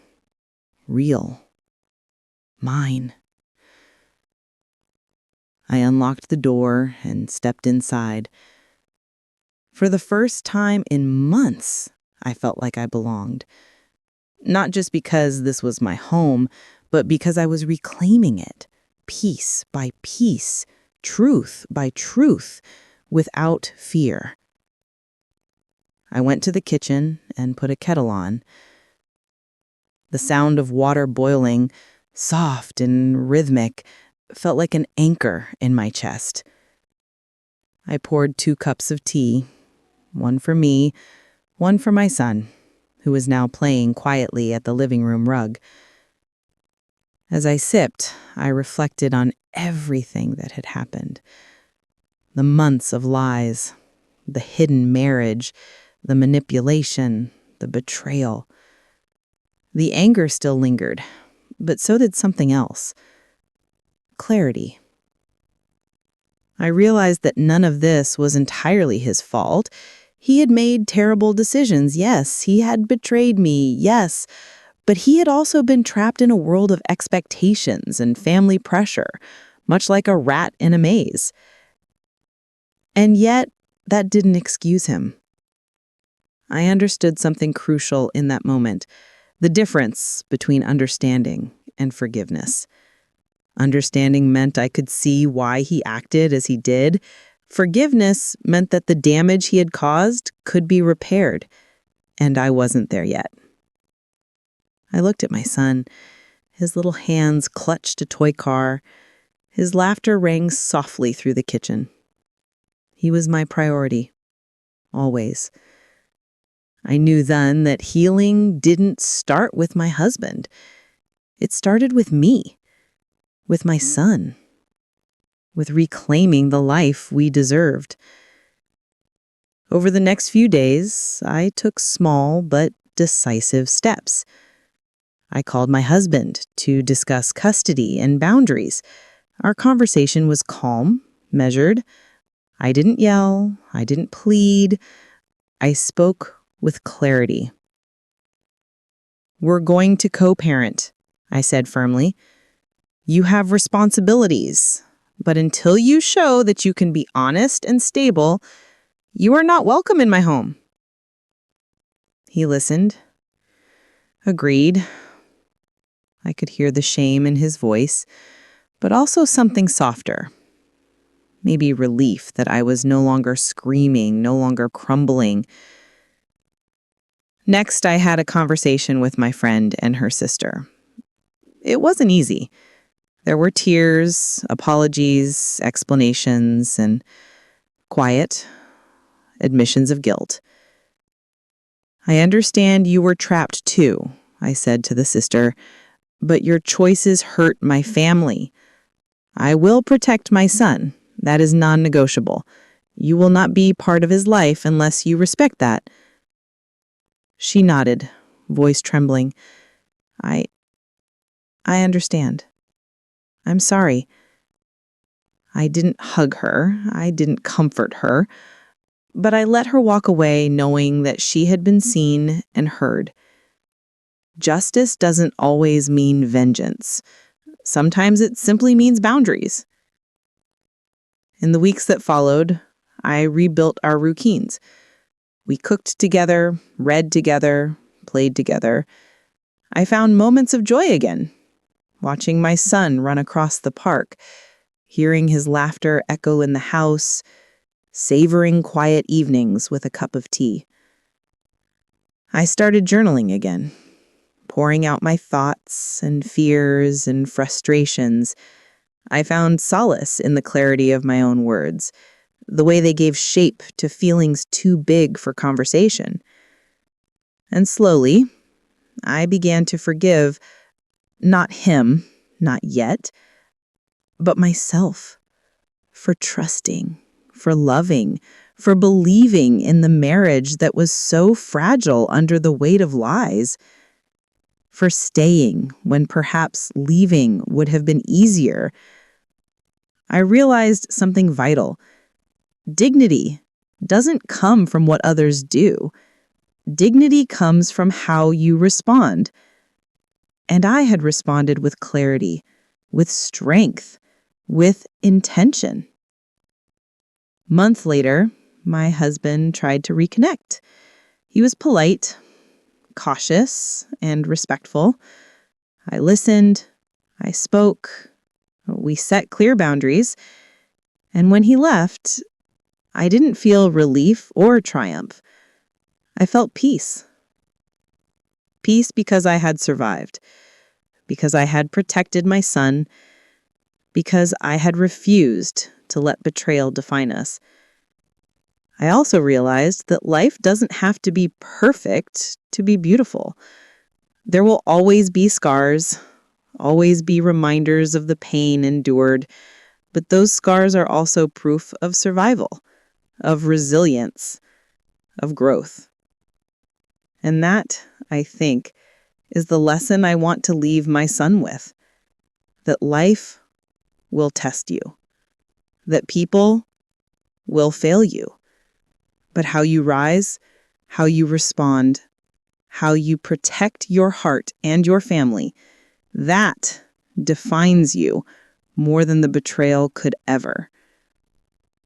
real, mine. I unlocked the door and stepped inside. For the first time in months, I felt like I belonged. Not just because this was my home, but because I was reclaiming it, piece by piece, truth by truth, without fear. I went to the kitchen and put a kettle on. The sound of water boiling, soft and rhythmic, felt like an anchor in my chest. I poured 2 cups of tea, one for me, one for my son, who was now playing quietly at the living room rug. As I sipped, I reflected on everything that had happened. The months of lies, the hidden marriage, the manipulation, the betrayal. The anger still lingered, but so did something else. Clarity. I realized that none of this was entirely his fault. He had made terrible decisions, yes. He had betrayed me, yes. But he had also been trapped in a world of expectations and family pressure, much like a rat in a maze. And yet, that didn't excuse him. I understood something crucial in that moment, the difference between understanding and forgiveness. Understanding meant I could see why he acted as he did. Forgiveness meant that the damage he had caused could be repaired, and I wasn't there yet. I looked at my son. His little hands clutched a toy car. His laughter rang softly through the kitchen. He was my priority, always. I knew then that healing didn't start with my husband. It started with me. With my son, with reclaiming the life we deserved. Over the next few days, I took small but decisive steps. I called my husband to discuss custody and boundaries. Our conversation was calm, measured. I didn't yell, I didn't plead. I spoke with clarity. "We're going to co-parent," I said firmly. "You have responsibilities, but until you show that you can be honest and stable, you are not welcome in my home." He listened, agreed. I could hear the shame in his voice, but also something softer. Maybe relief that I was no longer screaming, no longer crumbling. Next, I had a conversation with my friend and her sister. It wasn't easy. There were tears, apologies, explanations, and quiet admissions of guilt. "I understand you were trapped too," I said to the sister, "but your choices hurt my family. I will protect my son. That is non-negotiable. You will not be part of his life unless you respect that." She nodded, voice trembling. I understand. I'm sorry." I didn't hug her. I didn't comfort her. But I let her walk away knowing that she had been seen and heard. Justice doesn't always mean vengeance. Sometimes it simply means boundaries. In the weeks that followed, I rebuilt our routines. We cooked together, read together, played together. I found moments of joy again. Watching my son run across the park, hearing his laughter echo in the house, savoring quiet evenings with a cup of tea. I started journaling again, pouring out my thoughts and fears and frustrations. I found solace in the clarity of my own words, the way they gave shape to feelings too big for conversation. And slowly, I began to forgive not him, not yet, but myself, for trusting, for loving, for believing in the marriage that was so fragile under the weight of lies, for staying when perhaps leaving would have been easier. I realized something vital. Dignity doesn't come from what others do. Dignity comes from how you respond. And I had responded with clarity, with strength, with intention. Months later, my husband tried to reconnect. He was polite, cautious, and respectful. I listened, I spoke, we set clear boundaries, and when he left, I didn't feel relief or triumph. I felt peace. Peace because I had survived, because I had protected my son, because I had refused to let betrayal define us. I also realized that life doesn't have to be perfect to be beautiful. There will always be scars, always be reminders of the pain endured, but those scars are also proof of survival, of resilience, of growth. And that, I think, is the lesson I want to leave my son with. That life will test you. That people will fail you. But how you rise, how you respond, how you protect your heart and your family, that defines you more than the betrayal could ever.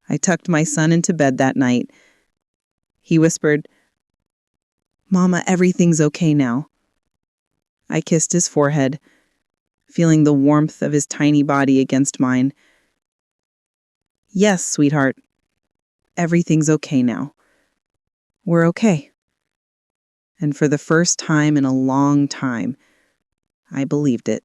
I tucked my son into bed that night. He whispered, "Mama, everything's okay now." I kissed his forehead, feeling the warmth of his tiny body against mine. "Yes, sweetheart, everything's okay now. We're okay." And for the first time in a long time, I believed it.